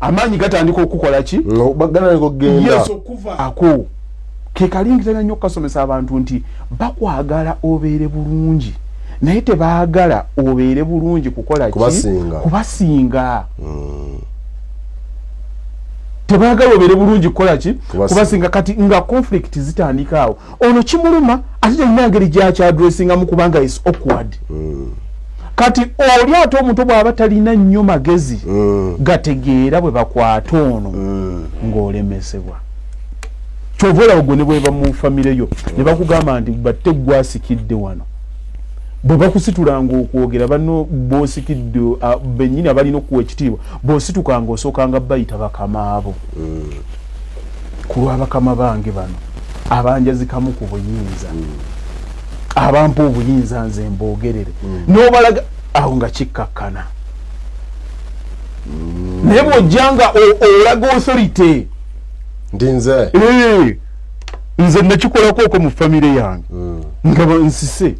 amaanyi gatandika okukola ki bagana okugenda yes okuva ako kekalingirana nnyo kasomesa abantu nti bakwagala obeere bulungi naye tebaagala obeere bulungi kukola ki kubasinga tebaagala obeere bulungi kukola ki kubasinga kati nga conflict zitandika awo ono kimuluma ate talina ngeri gyakyaddressinga mu kubanga is awkward kati oli ate omuntu bw'aba talina nnyo magezi gategeera bwe bakwata ono ng'olemesebwa kyova olawo gwe ne bweba mu famire yo ne bakugamba nti batte gwasikidde wano bwe bakusitulanga okwogera banno b'osikidde bennyini abalina okuwa ekitiibwa bw'ositukanga osookanga bayita bakama abo ku lw'abakama bange bano abanjazikamu ku buyinza abampa obuyinza nze mboogerere n'obalaga awo nga kikkakkana naye bw'ojjanga olaga authority ndi nze nze nakikolako okwo mu famire yange nga nsise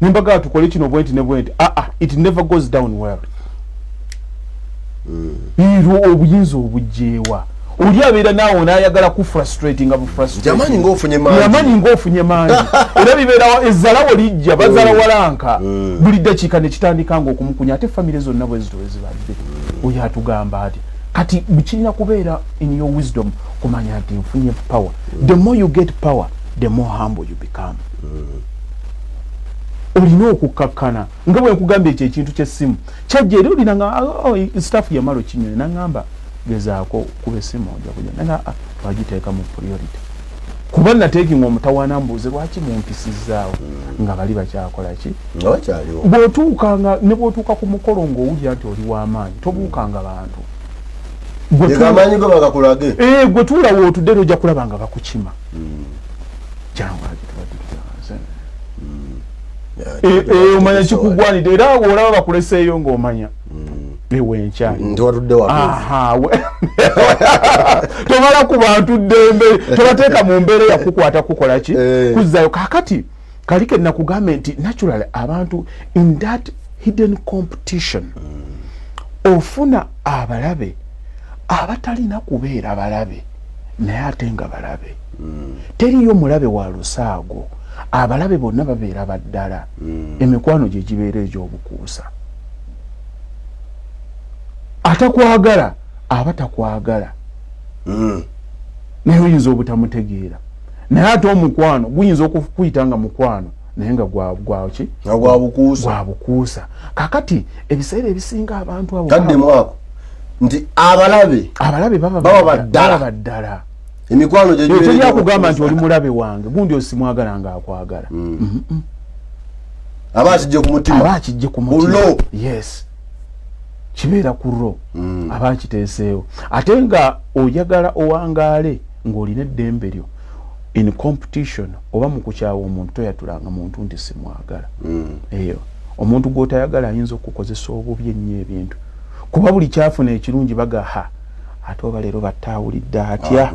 nimbaga tukole kino bwenti ne bwenti it never goes down well iro obuyinza obujjeewa oli abeera naawe n'ayagala kufrustrating nga bufrustrating yamanyi ng'ofunye mangi era bibeera ezzalawo lijja bazala walanka buli ddakiika ne kitandika ng'okumukunya ate famire zonna bwe zito ezibadde oyo atugamba ati kati bikirina kubeera in your wisdom kumanya nti nfunye power the more you get power the more humble you become olina okukkakkana nga bwe nkugamba ekyo ekintu ky'essimu kyajja era olina nga staff yamalo kinyonyi naŋŋamba gezaako kuba essimu ojja kujja naga twagiteeka mu priority kuba nateekinga omutawaana mbuuze lwaki mumpisizaawo nga bali bakyakola ki bw'otuukanga ne bw'otuuka ku mukolo ng'owulira nti oli w'amaanyi tobuukanga bantu gwe tuulawo otudde ojja kulaba nga bakukima jangu agitubadde omanya kikugwanidde era olaba bakuleseeyo ng'omanya ewenkyali nti watudde wa tomala ku bantu ddembe tobateeka mu mbeera yakukwata kukola ki kuzzayo kakati kalike nakugambe nti naturally abantu in that hidden competition ofuna abalabe abatalina kubeera balabe naye ate nga balabe teriyo mulabe wa lusaago abalabe bonna babeera baddala emikwano gye gibeera egy'obukuusa atakwagala aba takwagala naye oyinza obutamutegeera naye ate omukwano guyinza okukuyita nga mukwano naye nga gwaki gwa bukuusa kakati ebiseera ebisinga abantu abo kaddemu ako nti abalabe baba baddala emikwano gye gibeera kugamba nti oli mulabe wange gundi osimwagala nga akwagala aba akijje ku mutima yes kibeera ku ro aba akiteeseewo ate nga oyagala owangaale ng'olina eddembe lyo in competition oba mu kukyawa omuntu toyatulanga muntu nti simwagala eyo omuntu gw'otayagala ayinza okukozesa obubi ennyo ebintu kuba buli kyafuna ekirungi bagaha ate oba leero battaawulidde atya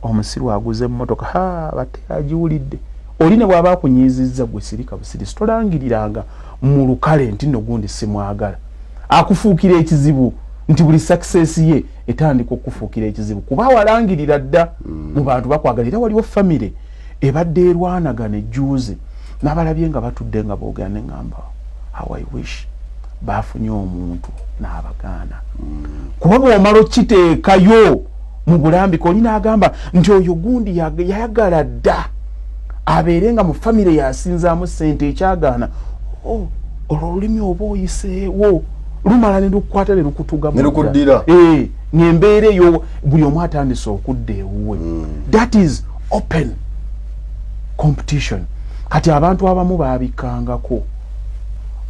omusiru aguze emmotoka batte agiwulidde oli ne bw'aba akunyiizizza gwe sirika busirisi tolangiriranga mu lukale nti nno gundi simwagala akufuukira ekizibu nti buli success ye etandika okufuukira ekizibu kuba walangirira dda mu bantu bakwagala era waliwo famire ebadde erwanagana ejjuuzi n'abalabye nga batudde nga boogera ne ŋŋamba how I wish bafunye omuntu n'abagaana kuba bw'omala okiteekayo mu bulambika oli n'agamba nti oyo gundi yayagala dda abeere nga mu famire yasinzaamu ssente ekyagaana olwo olulimi oba oyiseewo lumala ne lukukwata ne lukutuga ng'embeera eyo buli omu atandise okudda ewuwe that is open competition kati abantu abamu baabikangako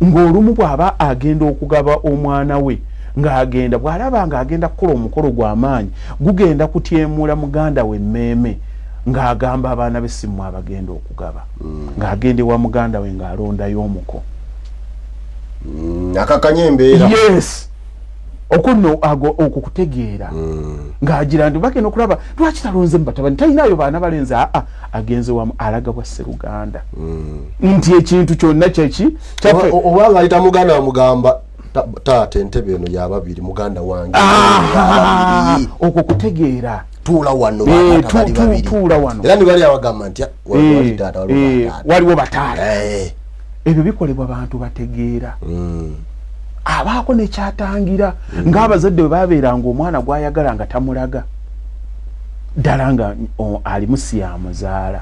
ng'olumu bw'aba agenda okugaba omwana we ng'agenda bw'alaba ng'agenda kukola omukolo gw'amaanyi gugenda kutyemula muganda we mmeeme ng'agamba abaana b'essimu abagenda okugaba ng'agenda ewa muganda we ng'alondayo omuko akakanya embeera yes okunno okukutegeera ng'agira nti bagenda okulaba lwaki talonze mu batabani talinayo baana balenze agenze wamu alaga bwa sseruganda nti ekintu kyonna kyeki oba ng'ayita muganda wamugamba taata entebe eno yababiri muganda wange okwo kutegeera tuula wano tuula wano era nibali abagamba nti waliwo bataala ebyo bikolebwa bantu bategeera abaako nekyatangira ng'abazadde bwe babeeranga omwana gw'ayagala nga tamulaga ddala nga alimu siyamuzaala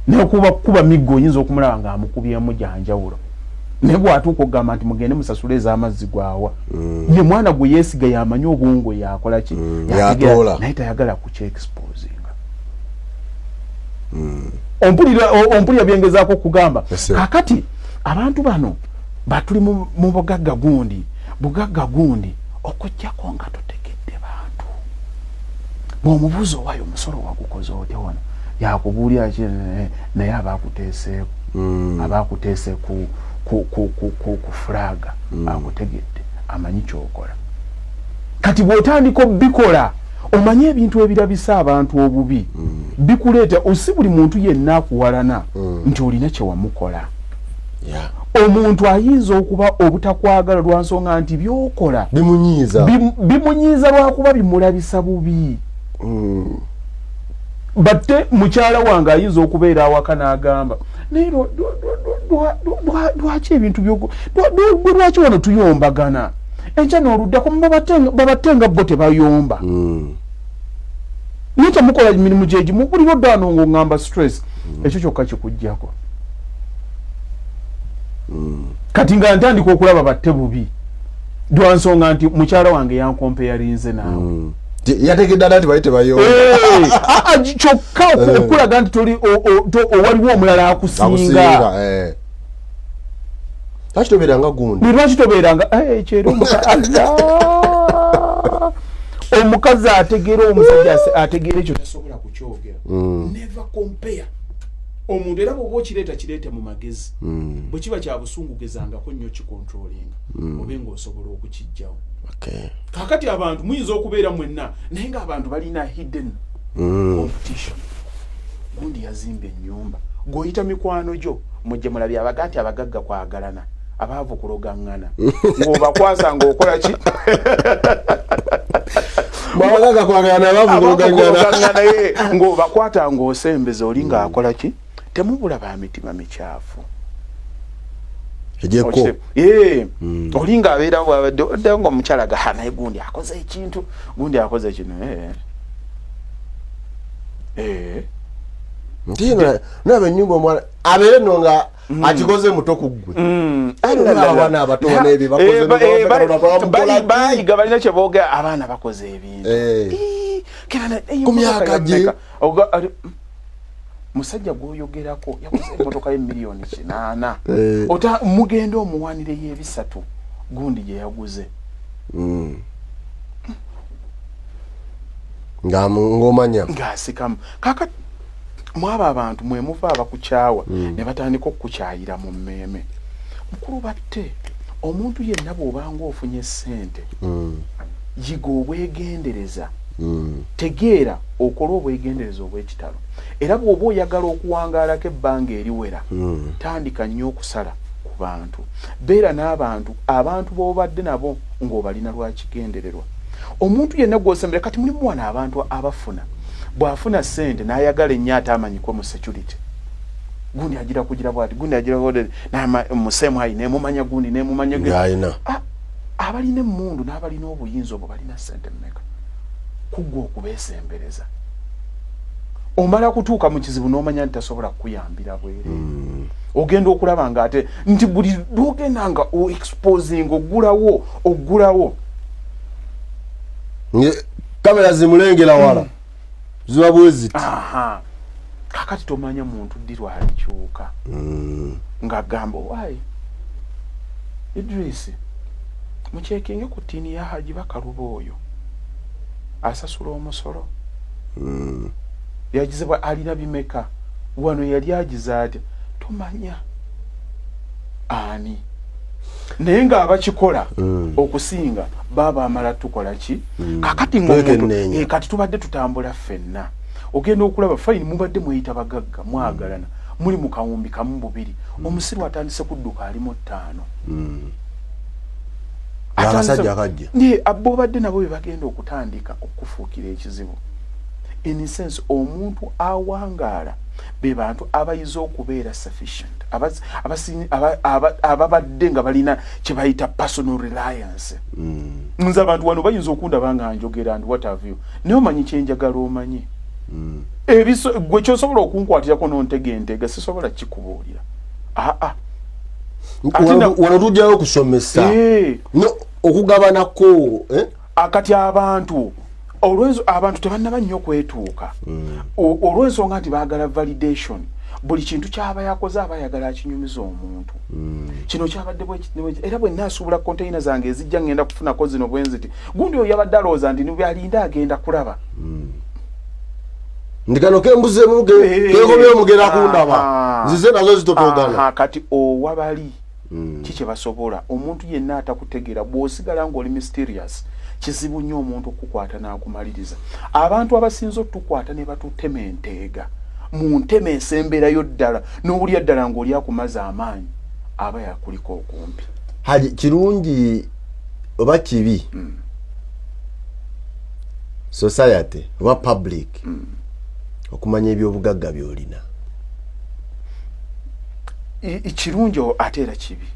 naye kuba miggo oyinza okumulaba ng'amukubyemu gyanjawulo naye bw'atuuka okugamba nti mugende musasule ez'amazzi gwawa ye mwana gwe yeesiga yamanyi obwongo yakola ki naye tayagala kukyexposinga ompulira byengezaako okugamba kakati abantu bano batuli mu bugagga gundi okujjako nga totegedde bantu bw'omubuuza owayo omusolo wagukoze otya wano yakubuulira ki naye abakuteese ku fulaga akutegedde amanyi kyokola kati bw'otandika obikola omanye ebintu ebirabisa abantu obubi bikuleeta osi buli muntu yenna akuwalana nti olina kyewamukola omuntu ayinza okuba obutakwagala lwa nsonga nti byokola bimunyiiza lwakuba bimulabisa bubi batte mukyala wange ayinza okubeera awaka n'agamba naye lwaki ebintu lwaki wano tuyombagana enkya n'oluddako babatenga bo tebayomba naye temukola mirimu gyegimu buliro ddano ng'oŋŋamba stress ekyo kyokka kikuggyako kati nga ntandika okulaba batte bubi lwa nsonga nti mukyala wange yankompeyalinze naawe yategedde nti bali tebayomba kyokka okulaga nti owaliwo omulala akusinga lwaki tobeeranga gundi lwaki tobeeranga kyero omukazi ategeera omusajja ategeera ekyo tasobola kukyogera never compare omuntu era bw'oba kireete mu magezi bwe kiba kya busungu gezangako nnyo kikontrolinga obe ng'osobola okukijjawo kaakati abantu muyinza okubeera mwenna naye ng'abantu balina hidden competition. Gundi yazimba ennyumba gw'oyita mikwano gyo mujje mulabye abaga nti abagagga kwagalana abaavu kulogaŋŋana ng'obakwasa ng'okola ki abagagga kwagalana abaavu kulogaŋŋana ng'obakwata ng'osembeza oli ng'akola ki temubula ba mitima mikyafu ejeko oli ng'abeera bwabadde oddayo ng'omukyala gaha naye gundi akoze ekintu gundi akoze kino ntina nabe nyumba omwana abeere no nga akikoze muto kuggwe abaana abato n'ebyo bakoze bayiga balina kye boogera abaana bakoze ebintu ku myaka gye musajja gw'oyogerako yakoze emmotoka y'emiliyoni 8 ota mugenda omuwanire y'ebisatu gundi gye yaguze ng'omanya ng'asikamu kakati mwaba abantu mwe muva abakukyawa ne batandika okukukyayira mu mmeeme mukulu batte omuntu yenna bw'obanga ofunye ssente yiga obwegendereza tegeera okola obwegendereza obw'ekitalo era bw'oba oyagala okuwangaalako ebbanga eriwera tandika nnyo okusala ku bantu beera n'abantu b'obadde nabo ng'obalina lwakigendererwa omuntu yenna gw'osembera kati mulimu wano abantu abafuna bw'afuna ssente n'ayagala ennyo ate amanyikwe mu security gundi agira kugira bwati gundi agira bwati musemu hayi nemumanya gundi nemumanya abalina emmundu n'abalina obuyinza obwo balina ssente mmeka kuggwa okubeesembereza omala kutuuka mu kizibu n'omanya nti tasobola kukuyambira bwere ogenda okulaba nga ate nti buli lwogenda nga exposing oggulawo kamera zimulengera wala ziba bweziti kakati tomanya muntu ddi lwalikyuka ng'agamba waayi Idris mukyekinge ku ttiini ya Haji Bakaluba oyo asasula omusolo yagizibwa alina bimeka wano yali agiza ati tomanya ani naye ng'abakikola okusinga baba amala tukola ki kakati ng'omuntu kati tubadde tutambula ffenna ogenda okulaba fayini mubadde mweyita bagagga mwagalana muli mu kawumbi kamu bubiri omusiru atandise kudduka ali mu 5 abasajja akajja abobadde nabo be bagenda okutandika okufuukira ekizibu in sense omuntu awangaala be bantu abayiza okubeera sufficient ababadde nga balina kye bayita personal reliance nze abantu wano bayinza okundaba nga njogera and what have you naye omanyi kyenjagala omanyi gwe kyosobola okunkwatirako n'ontegeentega sisobola kikubuulira wano tujjayo okusomesa okugabanako akati abantu olwenzo abantu tebannaba nnyo okwetuuka olw'ensonga nti baagala validation buli kintu kyaba yakoze aba ayagala akinyumiza omuntu kino kyabadde era bwe naasuubula container zange ezijja ngenda kufunako zino bwenziti gundi oyo yabadde alowooza nti nibyalinda agenda kulaba ndikano kembuzemu kekomye omugera kundaba nzize nazo zitotogana kati owabali kikye basobola omuntu yenna atakutegeera bw'osigala ng'oli mysterious kizibu nnyo omuntu okukwata n'akumaliriza abantu abasinza otukwata ne batutema enteega mu ntema esemberayo ddala n'owulya ddala ng'oli akumaze amaanyi aba yakuliko okumpi Haji kirungi oba kibi society oba public okumanya ebyobugagga byolina kirungi ate era kibi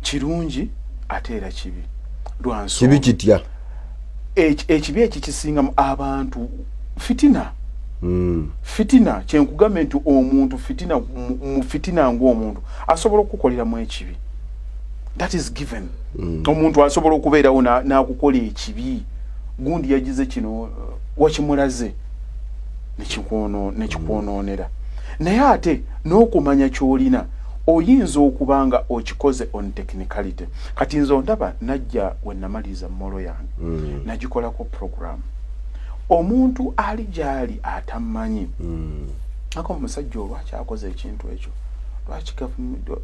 kirungi ate era kibi lwansonga kibi kitya ekibi ekikisingamu abantu fitina fitina kyenkugambye nti omuntu mu fitina ng'omuntu asobola okukoleramu ekibi that is given omuntu asobola okubeerawo n'akukola ekibi gundi yagize kino wakimulaze nekikwonoonera naye ate n'okumanya ky'olina oyinza okubanga okikoze on technicality kati nze ondaba najja we namaliriza mmolo yange nagikolako program omuntu ali gyali atamanyi ako omusajja olwaki akoze ekintu ekyo lwaki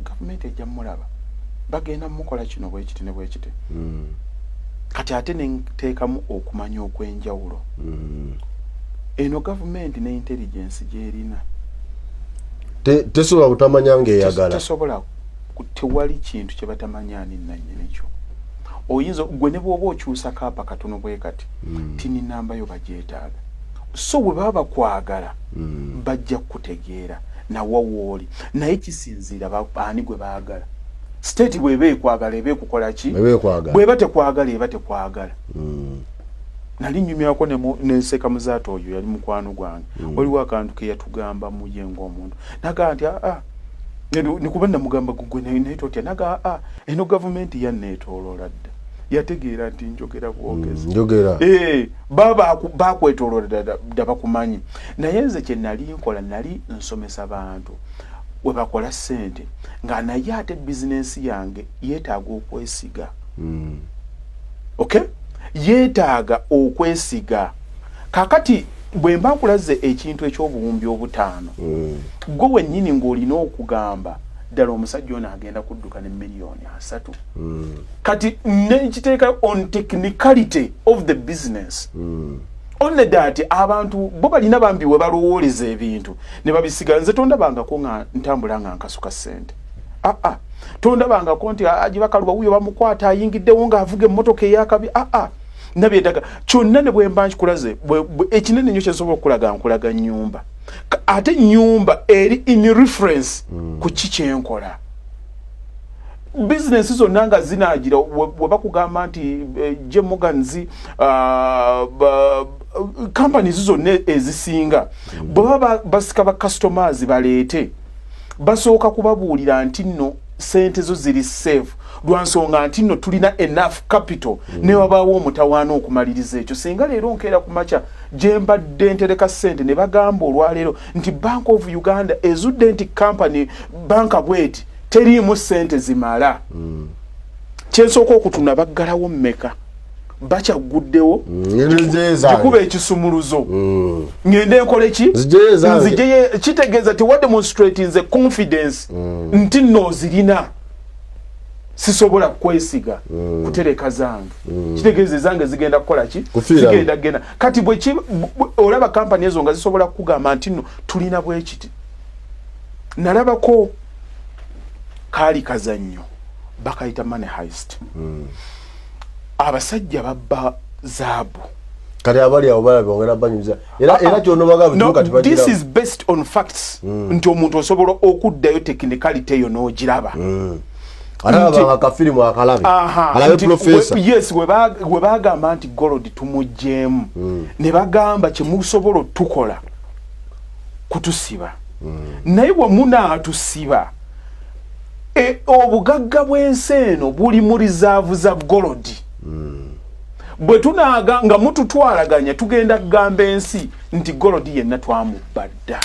gavumenti ejja mulaba bagenda mukola kino bwekiti ne bwekiti kati ate nenteekamu okumanya okwenjawulo eno gavumenti ne intelligence gyerina tesobola kutamanya ng'eyagala tesobola tewali kintu kye batamanyani nannyinekyo oyinza gwe ne bw'oba okyusa kaapa katono bwe kati tini namba yo bagyetaaga so bwe baba bakwagala bajja kutegeera nawa wooli naye kisinziira ani gwe baagala state bw'eba ekwagala eba ekukola ki bw'eba tekwagala eba tekwagala nali nyumyako nenseka muzaata oyo yali mukwano gwange waliwo akantu ke yatugamba muye ng'omuntu nagaa nti nikuba namugamba gugwe naye totya nagaa eno gavumenti yanneetooloola dda yategeera nti njogera bwogezi baba bakwetooloola dda bakumanyi naye nze kye nali nkola nali nsomesa bantu we bakola ssente nga naye ate bizinensi yange yeetaaga okwesiga okay yeetaaga okwesiga kakati bwe mba nkulaze ekintu eky'obuwumbi obutaano gwe wennyini ng'olina okugamba ddala omusajja ono agenda kudduka ne miliyoni 3 kati nekiteeka on technicality of the business only that abantu bo balina bambi we balowooleza ebintu ne babisiga nze tondabangako nga ntambula nga nkasuka ssente tondabangako nti agibakaluba wuyo bamukwata ayingiddewo ng'avuga emmotoka eyakabi nabyedaga kyonna ne bwe mba nkikulaze ekinene nnyo kyensobola okulaga nkulaga nnyumba ate nnyumba eri in reference ku ki kyenkola bizinesi zonna nga zinaagira we bakugamba nti J. Morgans companies zonna ezisinga bwe baba basika ba customers baleete basooka kubabuulira nti nno sente zo ziri safe lwansonga nti nno tulina enough capital ne wabaawo omutawaana okumaliriza ekyo singa leero nkeera ku makya gye mbadde ntereka ssente ne bagamba olwaleero nti Bank of Uganda ezudde nti company banka bweti teriimu ssente zimala kyensooka okutuna baggalawo mmeka bakyaguddewo gikuba ekisumuluzo ngende nkole ki nzijeye kitegeeza ti wa demonstrate nze confidence nti nno zirina sisobola kwesiga kutereka zange kitegeeze zange zigenda kukola ki zigenda gena kati bwe olaba kampani ezo nga zisobola kugamba nti nno tulina bwekiti nalabako kaali kazannyo bakayita money heist abasajja babba zaabu kati abali abo bala bongera banyuza era kyono bagaba bituka tibagira this is based on facts nti omuntu osobola okuddayo technicality eyo n'ogiraba araba akafilimu akalabe alabe professor yes we bagamba nti gold tumujjemu ne bagamba kye musobola tukola kutusiba naye bwe munaatusiba obugagga bw'enseeno buli mu reserve za gold bwe tunaaga nga mututwalaganya tugenda kugamba ensi nti gold yenna twamubadda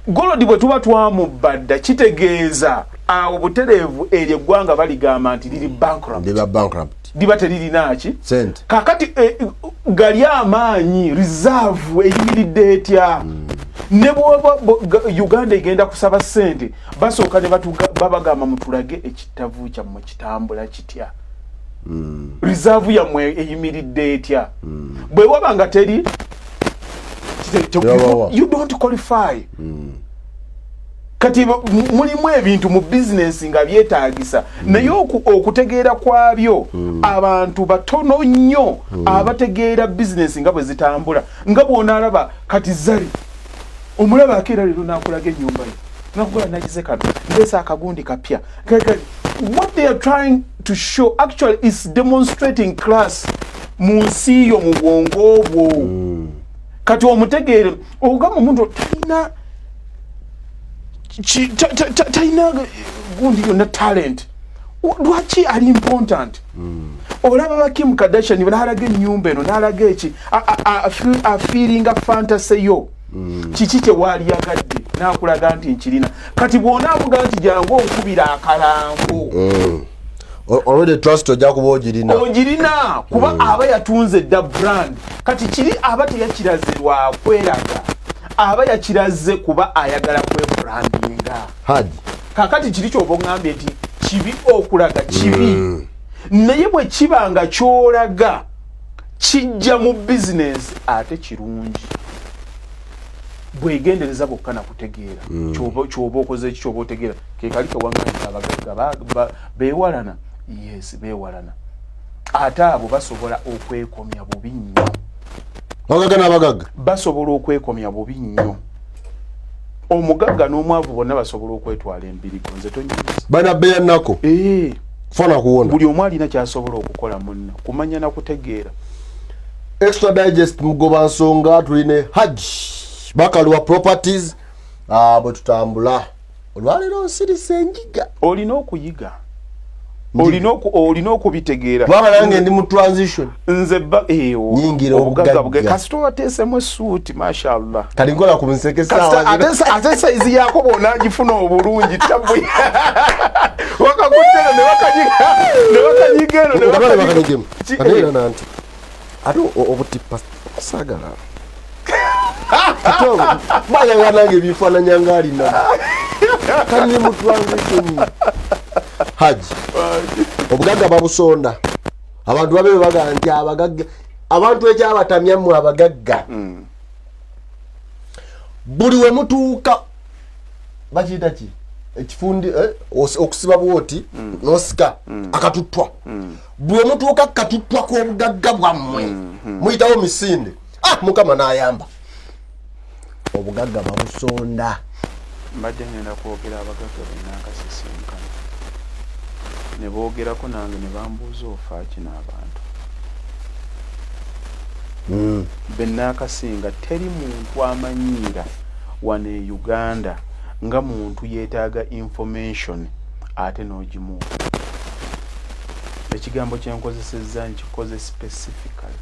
gold bwe tuba twamubadda kitegeeza awo butereevu eryo eggwanga baligamba nti liri bankrupt liba teririnaaki kakati gali amaanyi reserve eyimiridde etya ne bwoba Uganda egenda kusaba ssente basooka ne babagamba mutulage ekitavu kyammwe kitambula kitya reserve yammwe eyimiridde etya bwe waba nga teri you don't qualify kati mulimu ebintu mu business nga byetaagisa naye okutegeera kwabyo abantu batono nnyo abategeera business nga bwe zitambula nga bw'onaalaba kati zali omulaba akeera leero nakulaga ennyumba ye nakukola nagize kano ndesa akagundi kapya what they are trying to show actually is demonstrating class mu nsi yo mu bwongo obwo kati omutegeere ogamba omuntu talina gundi yonna talent lwaki ali important olaba ba Kim Kardashian balaga ennyumba eno nalaga eki feelinga fantasy yo kiki kye waali yagadde nakulaga nti nkirina kati bw'onaavuga nti jangu okubira akalango already trust ojja kuba ogirina kuba aba yatunze dda brand kati kiri aba teyakiraze lwa kweraga aba yakiraze kuba ayagala kwe brandinga Haji kakati kiri kyoba ngambye nti kibi okulaga kibi naye bwe kibanga kyolaga kijja mu business ate kirungi bwegendereza bokka na kutegeera kyoba okoze kyoba otegeera kekali kawanganya abagagga bewalana yes bewalana ate abo basobola okwekomya bubi nnyo abagagga n'abagagga basobola okwekomya bubi nnyo omugagga n'omwavu bonna basobola okwetwala embirigo nze tonyiza bana beya nako fana kuwona buli omu alina kyasobola okukola munna kumanya na kutegeera. Extra Digest mugoba nsonga tuline Haji Bakalwa Properties bwe tutambula olwaliro nsirise enjiga olina okuyiga olina okubitegeera baba nange ndi mu transition nze nyingira obugagga kasito wateesemu suuti mashallah kali nkola ku nseke sawa ate saizi yako bona agifuna obulungi tabu wakakutera ne wakanyigero kadera nanti ato obutipa sagala ato baya wanange bifananya ngali na kani mu transition Haji obugagga babusonda abantu babe baga nti abagagga abantu ekyabatamyamu abagagga buli we mutuuka bakiyita ki ekifundi okusiba bwoti nosika akatutwa buli we mutuuka katutwa k'obugagga bwammwe muyitawo misinde mukama n'ayamba obugagga babusonda mbadde ngenda kwogera abagagga benakasisinkana ne boogerako nange ne bambuuza ofaaki n'abantu benakasinga teri muntu amanyiira wano e Uganda nga muntu yeetaaga information ate n'ogimuwa. Ekigambo kyenkozesezza nkikoze specifically.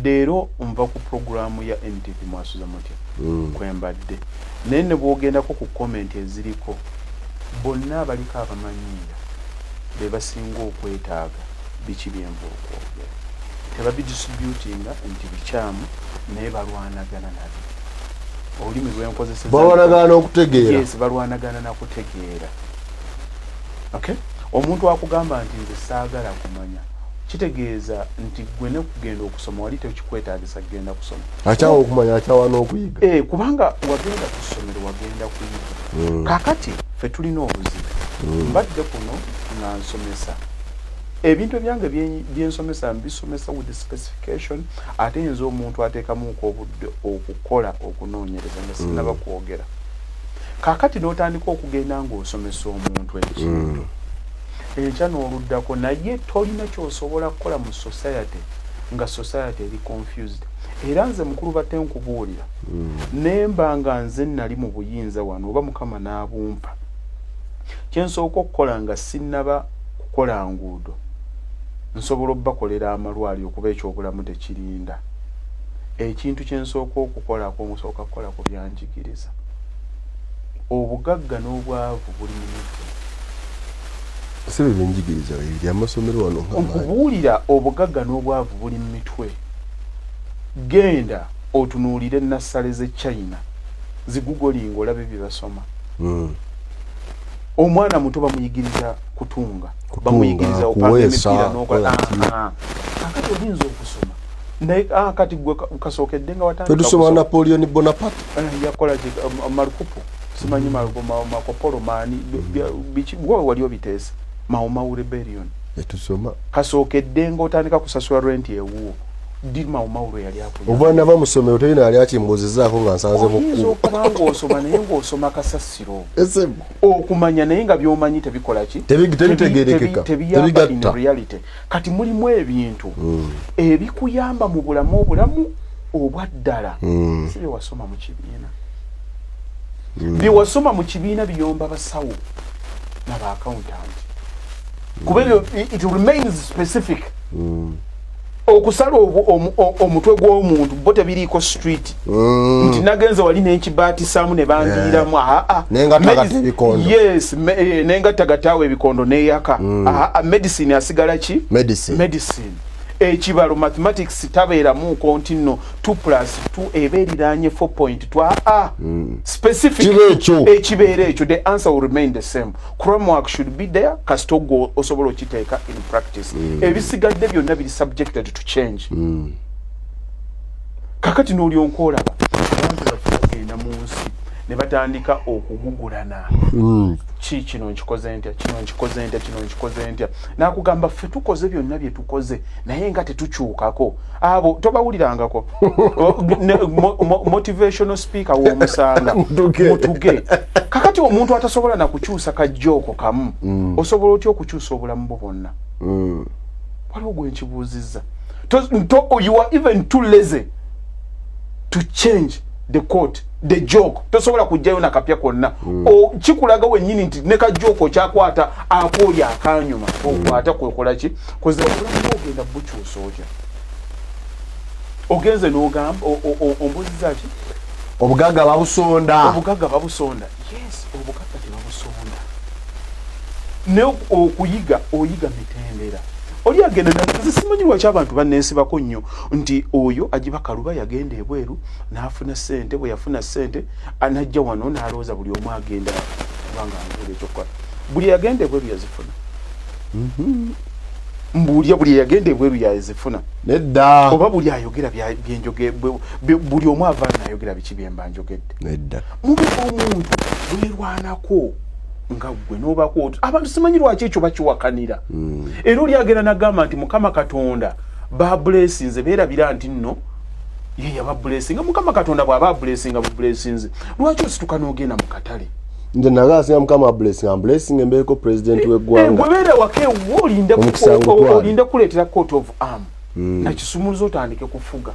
Leero nva ku programu ya NTV mwasuza mutya kwembadde naye ne bwogendako ku comment eziriko bonna abaliko abamanyiira be basinga okwetaaga biki byenva okwogera tebabidisputinga nti bikyamu naye balwanagana nabyo olulimi lwenkozeseza balwanagana okutegeera yes balwanagana nakutegeera. Okay, omuntu akugamba nti nze saagala kumanya kitegeeza nti gwe ne kugenda okusoma wali tekikwetaagisa kugenda kusoma akyawo okumanya akyawa n'okuyiga kubanga wagenda ku ssomero wagenda kuyiga kakati ffe tulina obuzibu mbadde kuno nga nsomesa ebintu ebyange byensomesa mbisomesa with the specification ate nze omuntu ateekamuuko obudde okukola okunoonyereza nga sinaba kwogera kakati n'otandika okugenda ng'osomesa omuntu ekintu enkya n'oluddako naye tolina kyosobola kukola mu society nga society eri confused era nze mukulu batte nkubuulira nemba nga nze nali mu buyinza wano oba mukama n'abumpa kyensooka okukola nga sinnaba kukola nguudo nsobola obbakolera amalwaliro okuba ekyobulamu tekirinda ekintu kyensooka okukolako musooka kukola ku byanjigiriza obugagga n'obwavu buli mumutwe sebe byenjigiriza bya amasomero wano nkubuulira obugagga n'obwavu buli mu mitwe genda otunuulire nassale ze China zigugolinga olabe bye basoma omwana muto bamuyigiriza kutunga bamuyigiriza okupanga emipiira n'okola kakati oyinza okusoma naye kati gwe kasookedde nga watandika tusoma Napoleon Bonaparte yakola Marukupo simanyi Makopolo maani gwe wali obiteesa Mau rebellion etusoma kasookedde nga otandika kusasula rent ewuwo di Mau yali akunya obwana bamusome otayina ali akimbuzizaako nga nsanze bukku okubanga osoma naye ng'osoma kasasiro esebo okumanya naye nga by'omanyi tebikola ki tebitegeerekeka tebiyamba in reality kati mulimu ebintu ebikuyamba mu bulamu obwa ddala si bye wasoma mu kibiina bye wasoma mu kibiina biyomba basawo n'aba accountant kuba it remains specific okusala omutwe gw'omuntu bo tebiriiko street nti nagenze wali n'ekibaatisamu ne bandiramu yes nengattagataawo ebikondo n'eyaka medicine asigala ki medicine ekibalo mathematics tabeeramuko nti nno 2+2 eba eriranye 4.2 specific ekibeera ekyo the answer will remain the same. Homework should be there kasitogo osobola okiteeka in practice ebisigadde byonna biri subjected to change kakati n'olyoka olaba abantu bagenda mu nsi ne batandika okugugulana kino nkikoze ntya kino nkikoze ntya kino nkikoze ntya nakugamba ffe tukoze byonna bye tukoze naye nga tetukyukako abo tobawulirangako motivational speaker w'omusanga mutuge kakati omuntu atasobola na kukyusa kajjooko kamu osobola otya okukyusa obulamu bwo bwonna waliwo gwe nkibuuzizza you are even too lazy to change the quote the joke tosobola kujjayo nakapya konna kikulaga wennyini nti ne kajjooko kyakwata akooli akanyuma okwata kwekola ki koze obulamu ogenda bukyusa otya ogenze n'ogamba ombuziza ki obugagga babusonda yes obugagga tebabusonda ne okuyiga oyiga mitendera oli agenda simanyi lwaki abantu banneesibako nnyo nti oyo agiba kaluba yagenda ebweru n'afuna ssente bwe yafuna ssente anajja wano n'alowooza buli omu agenda kubanga ankola ekyokukola buli yagenda ebweru yazifuna mbuulya buli yagenda ebweru yazifuna nedda oba buli ayogera byenjoge buli omu avaana n'ayogera biki byemba njogedde nedda mubeka omuntu bwerwanako nga gwe n'obako abantu simanyi lwaki ekyo bakiwakanira era oli agenda nagamba nti Mukama Katonda ba blessings beerabira nti nno ye yaba blessing Mukama Katonda bw'aba blessing bu blessings lwaki osituka n'ogenda mu katale nze nagasinga Mukama blessing embeeko president w'eggwanga bwebeera wake olinde kuleetera coat of arm na kisumuluzo otandike kufuga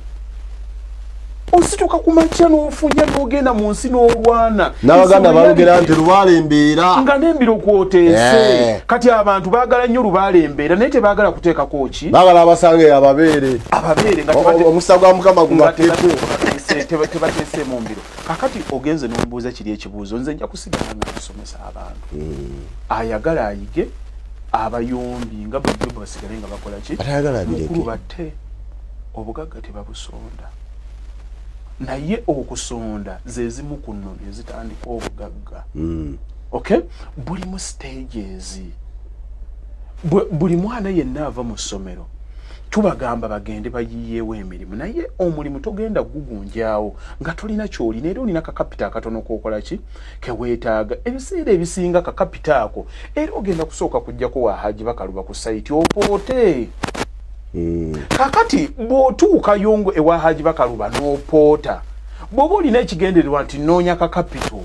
osituka kumakya n'ofunya n'ogenda mu nsi n'olwana n'abaganda balugera nti lubaale embeera nga n'embiro kwoteese kati abantu baagala nnyo lubaale embeera naye tebaagala kuteekako ki baagala abasange ababeere nga omusa gwa Mukama gubateeko tebateeseemu mbiro kakati ogenze n'ombuuza kiri ekibuuzo nze nja kusigala nga kusomesa abantu ayagala ayige abayombi nga bwe basigale nga bakola ki mukulu batte obugagga tebabusonda naye okusonda ze zimu ku nnono ezitandika obugagga okay buli mu stages buli mwana yenna ava mu ssomero tubagamba bagende bayiyeewo emirimu naye omulimu togenda gugunjaawo nga tolina kyolina era olina kakapita akatono kokola ki keweetaaga ebiseera ebisinga kakapita ako era ogenda kusooka kujjako wahaji bakaluba ku saiti opoote kakati bw'otuuka yongo ewa haji bakaluba n'opoota bw'oba olina ekigendererwa nti noonya kakapito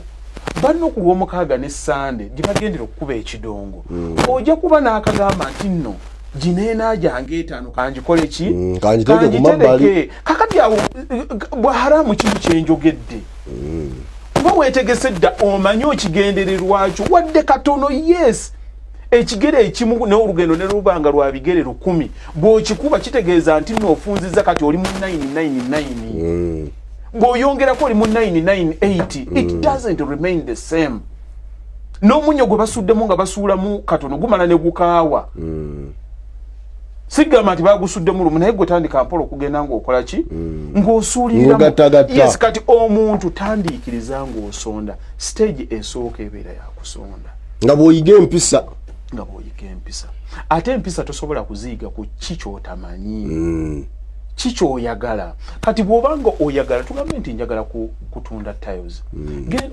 balina ku lw'omukaaga ne sande gye bagendera okukuba ekidongo ojja kuba n'akagamba nti nno ginena jange etaano kanjikole ki kanjitereke kakati awo bwaharamu kintu kyenjogedde kuba weetegese dda omanyi okigendererwakyo wadde katono yes ekigere ekimu n'olugendo ne lubanga lwa bigere 10 bw'okikuba kitegeeza nti n'ofunziza kati oli mu 999 bw'oyongerako oli mu 998 it doesn't remain the same n'omunyo gwe basuddemu nga basuulamu katono gumala ne gukaawa sigamba nti bagusuddemu lumu naye gwe tandika mpola okugenda ng'okola ki ng'osuuliriramu yes kati omuntu tandiikiriza ng'osonda stage esooka ebeera yakusonda nga bw'oyiga empisa ate empisa tosobola kuziyiga ku kikyotamanyi kikyoyagala kati bw'obanga oyagala tugambe nti njagala kutunda tiles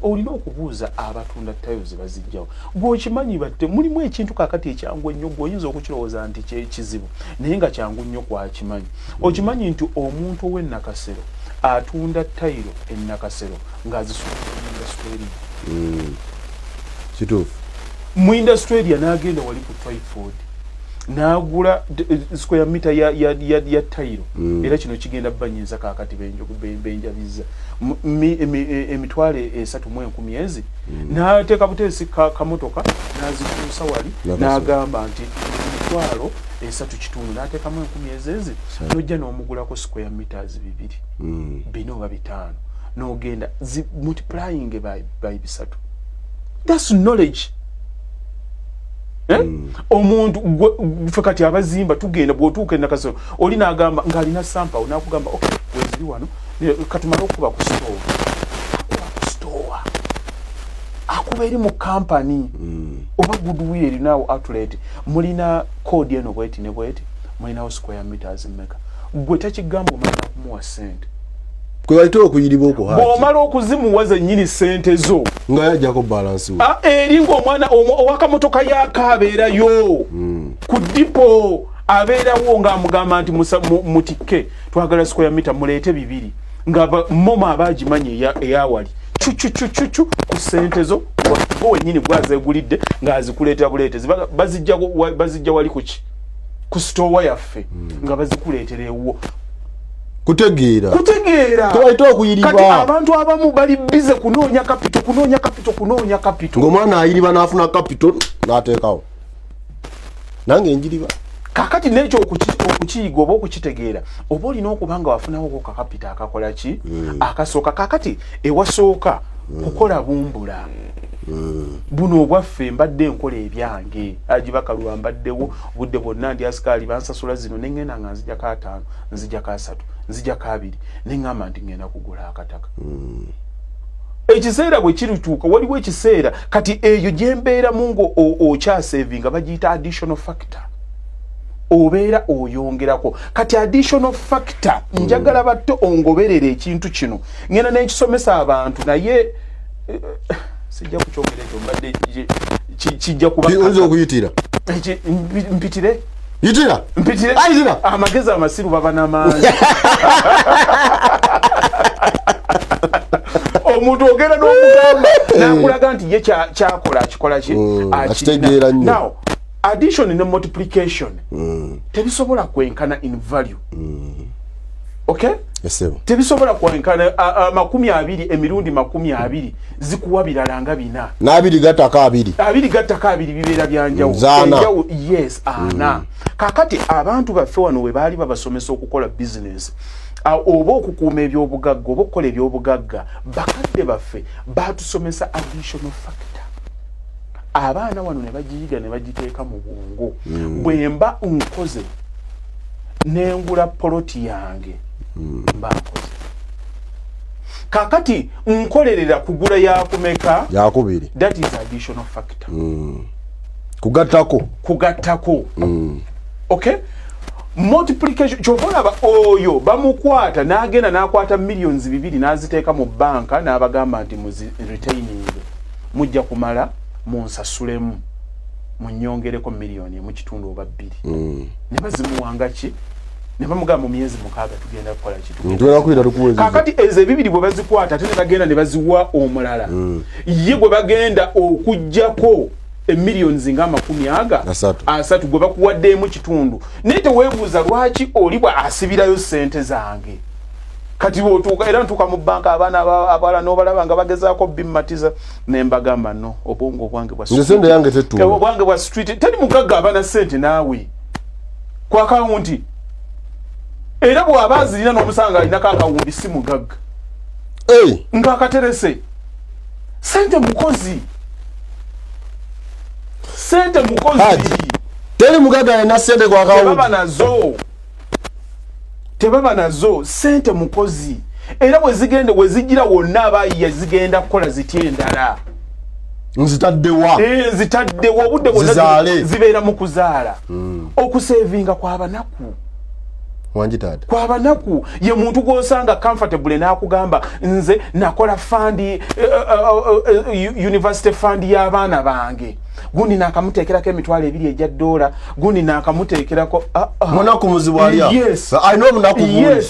olina okubuuza abatunda tiles bazijjawo bw'okimanyi batte mulimu ekintu kakati ekyangu ennyo gw'oyinza okukirowooza nti kizibu naye nga kyangu nnyo kwakimanyi okimanyi nti omuntu ow'ennakasero atunda tayiro ennakasero ng'azisuula mu indasiteri kituufu mu indasiteri n'agenda wali ku Twyford n'agula square meter ya tayiro era kino kigenda banyinza kakati benjabiza emitwalo 3,1000 n'ateeka buteesi kamotoka n'azituusa wali n'agamba nti emitwalo esatu kitundu n'ateekamu 10,000 ezi n'ojja n'omugulako square meters 2 bino oba 5 n'ogenda multiplying by bisatu. That's knowledge. Omuntu gwe kati abazimba tugenda bw'otuuka nakasolo oli n'agamba ng'alina sampa n'akugamba okay weziri wano katumala okuba ku store akuba eri mu company oba goodwill nawo outlet mulina code eno bweti ne bweti mulinawo square meters mmeka gwe takigamba omala kumuwa sente kwe walitoa okuyiriba okwo hati bw'omala okuzimuwaza nnyini sente zo nga yajjako balance we eri ng'omwana owakamotoka yakaabeerayo ku dipo abeerawo ng'amugamba nti mutikke twagala square meter muleete 2 nga moma abagimanye eyawali chuchu ku sente zo bo wennyini bwazegulidde ng'azikuleeta buleetezi bazijja wali kuki ku store yaffe nga bazikuleetera ewwo kutegeera tewalitoa okuyiriba kati abantu abamu bali bize kunoonya kapito ng'omwana ayiriba n'afuna kapito n'ateekawo nange njiriba kakati n'ekyo okukiyiga oba okukitegeera oba olina okubanga wafunawo kakapita akakola ki akasooka kakati ewasooka kukola bumbula buno obwaffe mbadde enkola ebyange agibakalwa mbaddewo budde bwonna ndi asikaali bansasula zino neŋŋenda nga nzijjako 5 nzijjako 3 nzijjako 2 neŋŋamba nti ŋŋenda kugula akataka ekiseera bwe kirituuka waliwo ekiseera kati eyo gyembeeramu ng'okyasevinga bagiyita additional factor obeera oyongerako kati additional factor njagala bato ongoberera ekintu kino ngenda n'ekisomesa abantu naye sijja kukyogera ekyo mbadde kijja kuba okuyitira mpitire yitira amagezi amasiru baba n'amaanyi omuntu ogenda n'okugamba n'akulaga nti ye kyakola akikola ki akitegeera nnyo. Now addition ne multiplication tebisobola kwenkana in value okay tebisobola kwenkana 20 emirundi 20 zikuwa birala nga 4 n'abiri gattaka 2 bibeera byanjawulo yes ana kakati abantu baffe wano we baali babasomesa okukola business oba okukuuma ebyobugagga oba okukola ebyobugagga bakadde baffe batusomesa additional factor abaana wano ne bagiyiga ne bagiteeka mu bwongo bwemba nkoze nengula poloti yange mba nkoze kakati nkolerera kugula yakumeka yakubiri that is additional factor kugattako okay multiplication chovolaba oyo bamukwata n'agenda n'akwata millions 2 n'aziteeka mu banka n'abagamba nti muzi retaining mujja kumala munsasulemu munyongereko miliyoni mu kitundu oba 2 ne bazimuwanga ki ne bamugamba mu myezi 6 tugenda kukola kitu kakati ezo 2 bwe bazikwata ate ne bagenda ne baziwa omulala ye gwe bagenda okujjako millions nga 30 gwe bakuwaddeemu kitundu naye teweebuuza lwaki oli bwa asibirayo sente zange kati bw'otuuka era ntuuka mu banka abaana abala n'obalaba nga bagezaako bimmatiza ne mbagamba no obwongo bwange bwa street teri mugagga abana sente naawe ku akawunti era bw'aba azirina n'omusanga alinako akawumbi si mugagga ng'akaterese sente mukozi teri mugagga alina sente ku akawunti tebaba nazo sente mukozi era bwe zigira wonna abayiya zigenda kukola zitya endala nzitaddewo obudde bwonna zibeera mu kuzaala okusevinga kw'abanaku ye muntu gw'osanga comfortable n'akugamba nze nakola fandi university fund y'abaana bange gundi nakamuteekerako emitwalo 2 ejja $, gundi nakamuteekerako munaku muzibwalya alina obunaku bungi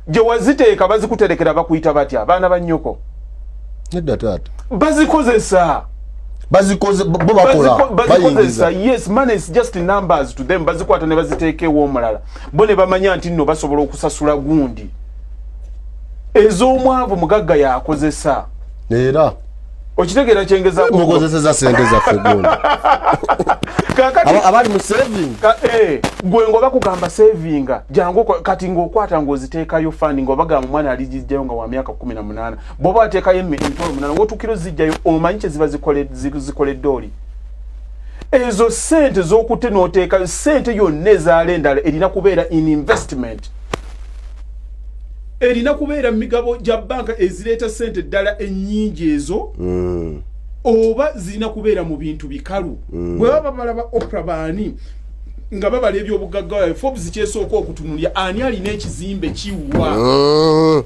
gye waziteeka bazikuterekera bakuyita batya abaana ba nnyoko nedda taata bazikozesa bazikozesa yes money is just numbers to them bazikwata ne baziteekewo omulala bo ne bamanya nti nno basobola okusasula gundi ez'omwavu mugagga yakozesa okitegera kyengeza mukozeseza sente zaffe gonna abali mu saving gwe ngoba kugamba savinga jangu kati ng'okwata ng'oziteekayo fandi ng'obagamba omwana aligijjayo nga wa myaka 18 bw'oba ateekayo emitwalo 8 w'otuukiro zijjayo omanyi kye ziba zikoledde oli ezo sente z'okutte n'oteekayo sente yonna ezaala endala erina kubeera in investment erina kubeera migabo gya banka ezireeta sente ddala ennyingi ezo oba zirina kubeera mu bintu bikalu bwe baba balaba Oprah baani nga babala ebyobugagga Forbes kyesooka okutunulya ani alina ekizimbe kiwa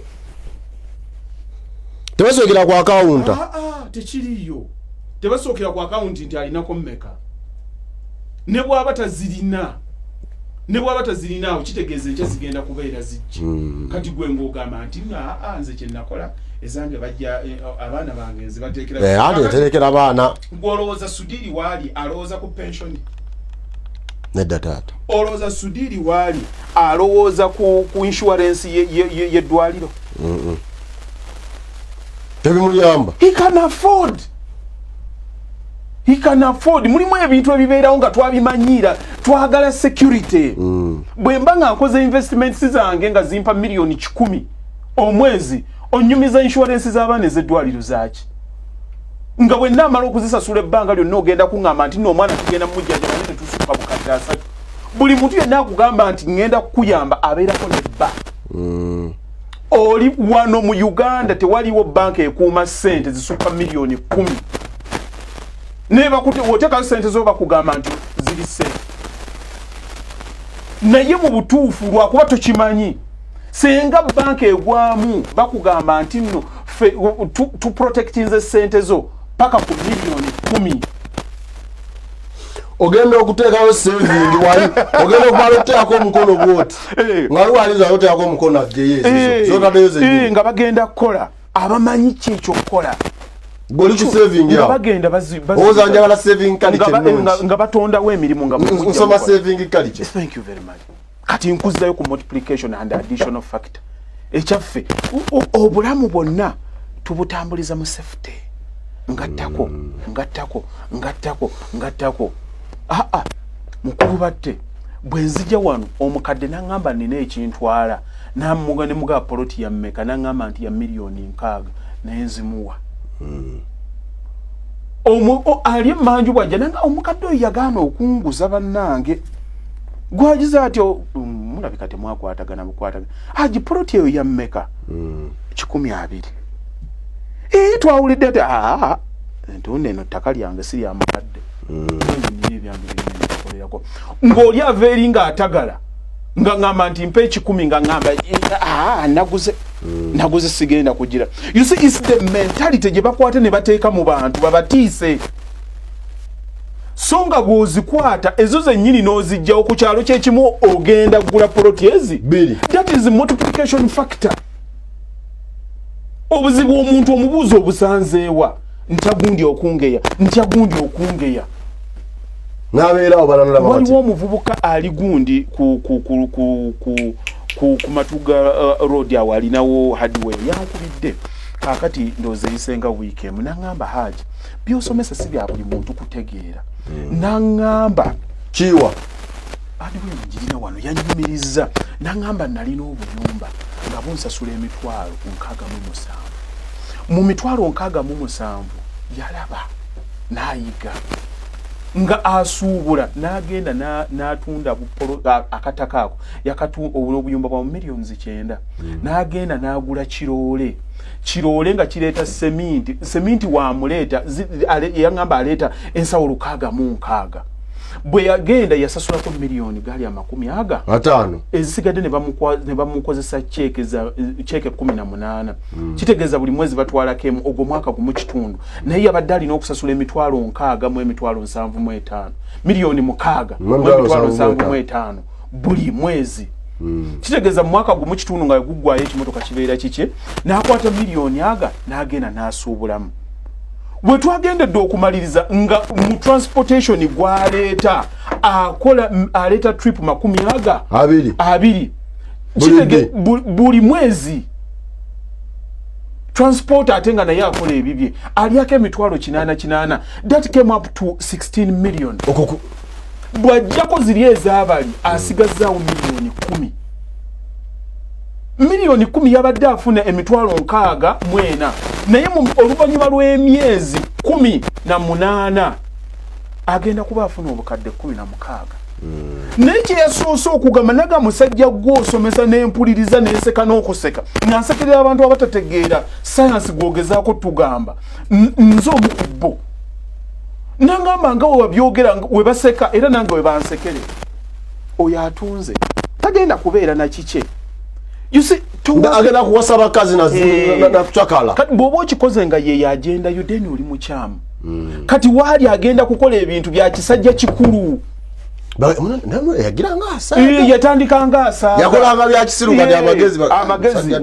tebasookera ku akawunta tekiriyo tebasookera ku akawunti nti alinako mmeka ne bw'aba tazirinaawo kitegeeza ekyo zigenda kubeera zijja kati gwe ng'ogamba nti nze kye nakola ezange bajja abaana bange nzibateekera baana gw'olowooza Sudiri waali alowooza ku pensioni nedda taata olowooza Sudiri waali alowooza ku insurance y'eddwaliro tebimuyamba he can afford mulimu ebintu ebibeerawo nga twabimanyira twagala security bwe mba nga nkoze investments zange nga zimpa miliyoni 10 omwezi onyumiza insurance z'abaana ez'eddwaliro zaaki nga bwe naamala okuzisasula ebbanga lyonna ogenda kuŋŋamba nti n'omwana tugenda mumujjanjaba naye tetusuka bukadde 3 buli muntu yenna akugamba nti ngenda kukuyamba abeerako nebba oli wano mu Uganda tewaliwo banka ekuuma ssente zisukka miliyoni 10 woteekayo sente zo bakugamba nti ziri ssente naye mu butuufu lwakuba tokimanyi senga banka egwamu bakugamba nti nno to protectinze sente zo paka ku miliyoni 10 ogenda okuteekayo saving wali ogenda okumala okuteekako omukono bwoti nga luwaliza oteekako omukono ajjeyo nga bagenda kukola abamanyi ki ekyokukola goli ku saving ya bagenda oza njagala saving culture nga batondawo emirimu nga nsoma saving culture. Thank you very much. Kati nkuzzayo ku multiplication and additional factor ekyaffe obulamu bwonna tubutambuliza mu safety ngattako mukulu batte bwe nzija wano omukadde n'aŋŋamba nina ekintwala namuga ne muga poloti ya mmeka n'aŋŋamba nti ya miliyoni 6 naye nzimuwa ali emanju bwajja nanga omukadde oyo yagaana okunguza bannange gwagiza ati mulabika temwakwatagana agi poloti eyo ya mmeka 12 twawulidde ati ntunde eno ttaka lyange si lya mukadde ng'oli ava eri ng'atagala nga ngamba nti mpa 10 nga ngamba naguze sigenda kugira. You see, it's the mentality gye bakwata ne bateeka mu bantu babatiise so nga bw'ozikwata ezo zennyini n'ozijjawo ku kyalo kyekimu ogenda kugula poloti ezi. That is the multiplication factor. Obuzibu omuntu omubuuza obusanzeewa ntya gundi okungeya nabeerawo balanula waliwo omuvubuka ali gundi ku matuga road awo alinawo hardware yankubidde kakati ndooza eyisenga weekend naŋŋamba Haji byosomesa si bya buli muntu kutegeera naŋŋamba kiwa hardware njirina wano yanyumiriza naŋŋamba nalina obuyumba nga bunsasula emitwalo 67 mu mitwalo 67 yalaba nayiga nga asuubula n'agenda n'atunda akataka ako obuyumba bwa miliyoni 9 n'agenda n'agula kiroole nga kireeta seminti wamuleeta yaŋŋamba aleeta ensawo 66 bwe yagenda yasasulako miliyoni gali 50 ezisigadde ne bamukozesa cheeke 18 kitegeeza buli mwezi batwalako emu ogwo mwaka gumu kitundu naye yabadde alina okusasula emitwalo 6 mu emitwalo 75 miliyoni 6 mu emitwalo 75 buli mwezi. Kitegeeza mu mwaka gumu kitundu nga guggwayo ekimotoka kibeera kike n'akwata miliyoni n'agenda n'asuubulamu. Bwe twagendedde okumaliriza nga mu transportation gwaleeta aleeta trip 20 buli mwezi transporter atenga naye akola ebibye aliyako emitwalo 8 that came up to 16 million bwajjako ziri ezabali asigazaawo miliyoni 10 yabadde afuna emitwalo 64 naye oluvannyuma lw'emyezi 18 agenda kuba afuna obukadde 16 naye kyeyasoose okugamba naga musajja gw'osomesa n'empuliriza n'enseka n'okuseka ng'ansekerera abantu abatategeera sayansi gwogezaako tugamba nze omu ku bo nangamba nga webabyogera webaseka era nange webansekere oyo atunze tagenda kubeera nakike agenda kuwasa bakazi nakucakala kati bw'oba okikoze nga ye yagenda yudeni oli mukyamu kati waali agenda kukola ebintu bya kisajja kikulu yagira ngasa yatandika ngasa yakolanga bya kisiru kati amagezi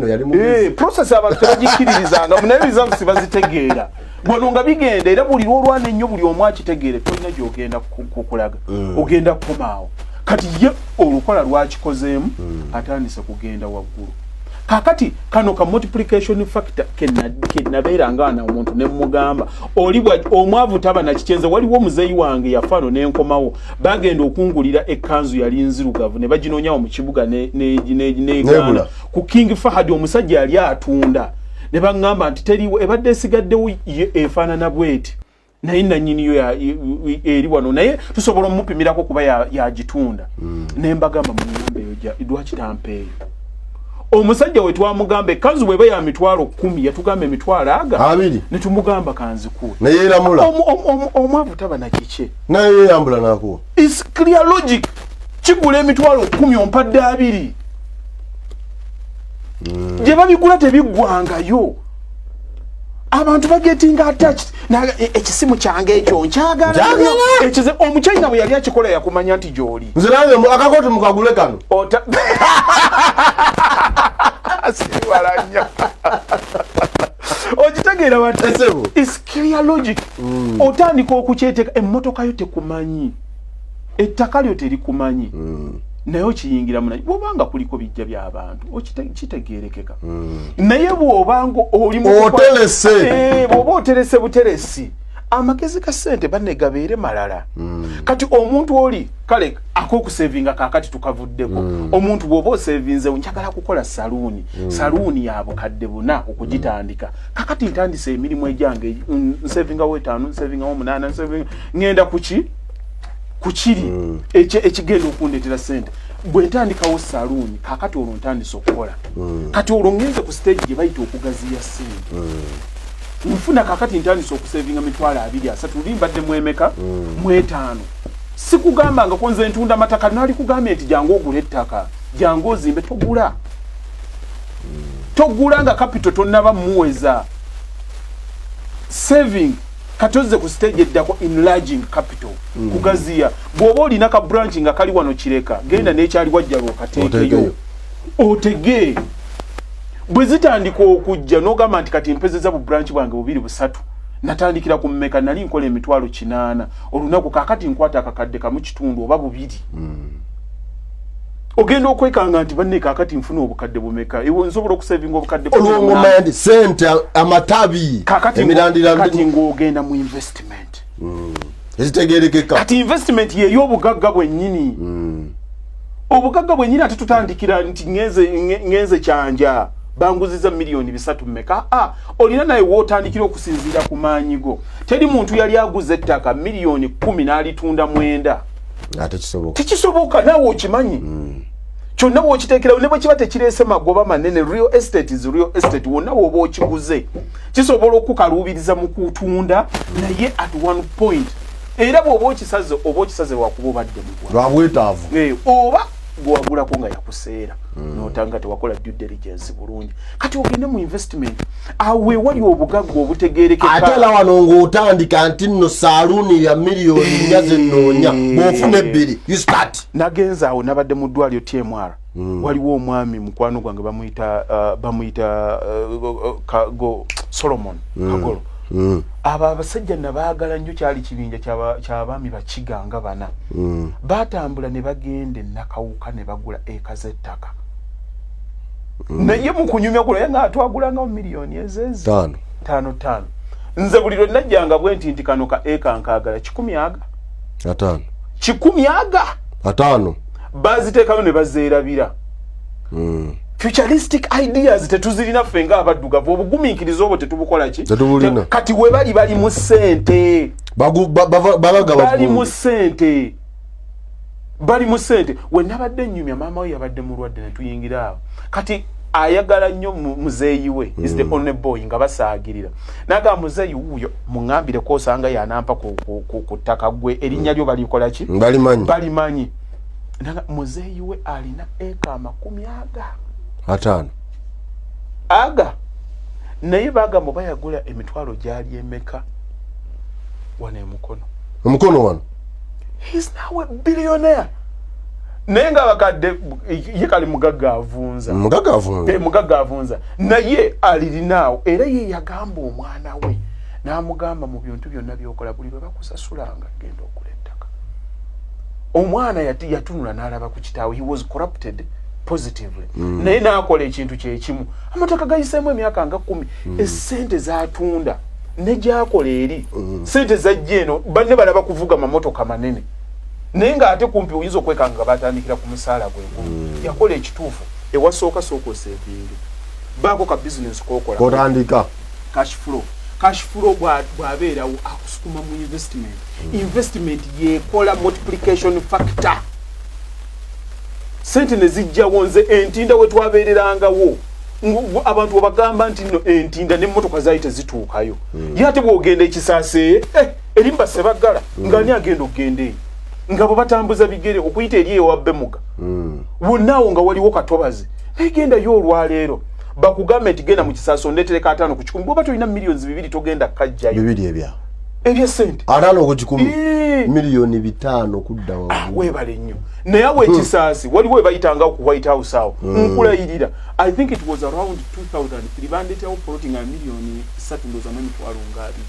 process abantu bagikiririzanga munaye results bazitegeera wano nga bigenda era buli lwolwana ennyo buli omu akitegeere tolina gy'ogenda kukulaga ogenda kukomaawo kati ye olukola lwakikozeemu atandise kugenda waggulu kakati kano ka multiplication factor kenabeera ngaana omuntu ne mugamba oli omwavu taba nakikenze waliwo omuzeeyi wange yafaano n'enkomawo bagenda okungulira ekkanzu yali nzirugavu ne baginonyawo mu kibuga negana ku King Fahad omusajja yali atunda ne baŋŋamba nti teriwo ebadde esigaddewo efaanana bweti naye nannyiniyo eri wano naye tusobola omupimirako kuba yagitunda ne mbagamba muyambe eyo lwaki tampeeyo omusajja we twamugamba ekkanzu bweba ya mitwalo 10 yatugamba emitwalo aga ne tumugamba kanzikuwe naye eramula omwavu taba nakike naye yambula nakuwa is clear logic kigula emitwalo 10 ompadde 2 gye babigula tebiggwangayo abantu bagetinga attached ekisimu kyange ekyo nkyagala ekize omuchina bwe yali akikola yakumanya nti gy'oli nze nange akakoto mukagule kano siwalanya okitegeera watesebo is clear logic otandika okukyeteka emmotoka yo tekumanyi ettaka lyo terikumanyi naye okiyingira munayi bw'obanga kuliko bijja by'abantu kitegeerekeka naye bw'obanga oli bw'oba oterese buteresi amagezi ga ssente banne gabeere malala kati omuntu oli kale ak'okusevinga kaakati tukavuddeko omuntu bw'oba osevinzewo njagala kukola saluuni ya bukadde 4 okugitandika kakati ntandise emirimu egyange nsevingawo 5 nsevingawo 8 ngenda kukiri ekigenda okundetera ssente bwe ntandikawo saluuni kakati olwo ntandise okukola kati olwo ngenze ku stage gye bayita okugaziya ssente nfuna kakati ntandise okusevinga mitwalo 2-3 limbadde mwemeka 5 sikugamba nga konze ntunda mataka nali kugambye nti jangu ogula ettaka jangu ozimbe togula nga capital tonnaba muweza saving katoze ku stage eddako enlarging capital kugaziya bw'oba olina ka branch nga kali wano kireka genda n'ekyali wajja lwokateekeyo otege bwe zitandika okujja n'ogamba nti kati mpezeza bu branch bwange 2-3 natandikira ku mmeka nali nkola emitwalo 8 olunaku kakati nkwata akakadde kamu kitundu oba 2 ogenda okwekanga nti banne kakati nfuna obukadde bumeka ewo nsobola okusevinga obukadde olwomumandi sente amatabi emirandira kati ng'ogenda mu investment ezitegeerekeka kati investment yeyo obugagga bwennyini obugagga bwennyini ate tutandikira nti ngenze kyanja banguziza miliyoni 3 mmeka olina naye wootandikira okusinziira ku maanyigo teri muntu yali aguze ettaka miliyoni 10 n'alitunda 9 tekisoboka naawe okimanyi kyonna bw'okiteekerawo ne bwe kiba tekireese magoba manene real estate is real estate wonna bw'oba okiguze kisobola okukaluubiriza mu kutunda naye at one point era bw'oba okisaze lwakuba obadde lwabwetaavu oba gwewagulako nga yakuseera n'otanga tewakola due diligence bulungi kati ogende mu investment awe wali obugagga obutegeerekeka ate era wano ng'otandika nti nno saaluuni ya miliyoni 4 zenoonya bw'ofuna 2 you start nagenza awo nabadde mu ddwaliro TMR waliwo omwami mukwano gwange bamuyita Solomon Kagolo abo abasajja nabaagala nnyo kyali kibinja ky'abaami bakiganga 4 batambula ne bagenda Nakawuka ne bagula eka z'ettaka naye mu kunyumya kula nga atwagulanga milioni ezezi 5 nze buli lwe najjanga bwenti kano ka eka nkagala 10 aga 10 aga 5 baziteekayo ne bazeerabira futuristic ideas tetuzirina ffe nga abaddugavu obugumiikiriza obwo tetubukola ki kati we bali mu ssente bali mu ssente we nabadde nnyumya maama we yabadde mulwadde ne tuyingira awo kati ayagala nnyo muzeeyi we is the only boy nga basaagirira naga muzeeyi wuyo muŋambire ko osanga yanampa ku ttaka gwe erinnya lyo balikola ki balimanyi naga muzeeyi we alina eka 10 aga naye bagamba bayagula emitwalo gyali emeka wane mukono wano he's now a billionaire nenga bakadde yekali mugagga avunza naye alirinawo era ye yagamba omwana we namugamba mu bintu byonna byokola buli bwe bakusasulanga genda okulettaka omwana yatunula n'alaba ku kitaawe he was corrupted positively naye nakola ekintu kyekimu amataka gayiseemu emyaka nga 10 esente zatunda negyakola eri sente zajja eno banne balaba kuvuga mamotoka manene naye nga ate kumpi oyinza okwekanga batandikira ku musaala gwe yakola ekituufu ewasooka sooka osevingi baako ka business kokola kotandika cash flow bwabeerawo akusukuma mu investment yekola multiplication factor sente ne zijjawo nze entinda we twabeererangawo abantu bagamba nti no entinda n'emmotoka zaali tezituukayo ye ate bw'ogenda ekisaase erimba sebagala ng'ani agenda okugenda eyo nga bwe batambuza bigere okuyita eri ewabbe muga wonnaawo nga waliwo katobazi naye gendayo olwaleero bakugambe nti genda mu kisaase ondeetereka 5 ku 10 bw'oba tolina millions 2 togenda kajjayo 2 ebyesente 5 ku 10 milioni 5 kudda webale nnyo naye awo ekisaasi waliwo webayitanga ku White House awo nkulayirira I think it was around 2003 bandeetawo floating a million 3 ndoza mu mitwalo ngaabi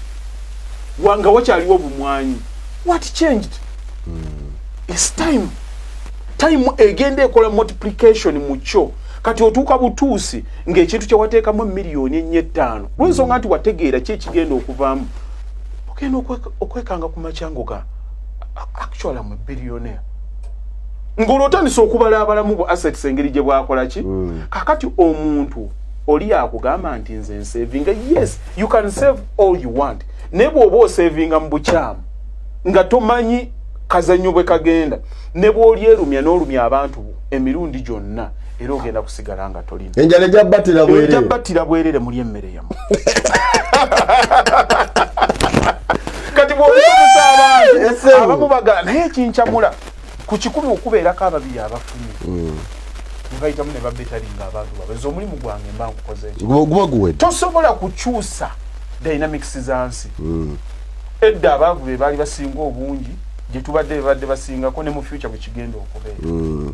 wanga wakyaliwo obumwanyi what changed it's time egenda ekola multiplication mu kyo kati otuuka butuusi ng'ekintu kye wateekamu milioni 4-5 lw'ensonga nti wategeera ki ekigenda okuvaamu ogenda okwekanga ku macyango ga actually am a billionaire ng'olwotandisa okubala abalamu bu assets engeri gye bwakola ki kakati omuntu oli akugamba nti nze nsavinga yes you can save all you want naye bw'oba osavinga mu bukyamu nga tomanyi kazanyo bwe kagenda ne bw'olyerumya n'olumya abantu emirundi gyonna era ogenda kusigala nga tolina enjala ejabbattira bwerere muli emmere yamu kati bw'obikozesa abantu abamu bagala naye ekincamula ku 10 okubeerako ababiri abafunye ne bayitamu ne babetaringa abantu babenza omulimu gwange mba nkukoze ekyo tosobola kukyusa dynamics za nsi edda abaavu be baali basinga obungi gye tubadde badde basingako ne mu future bwe kigenda okubeera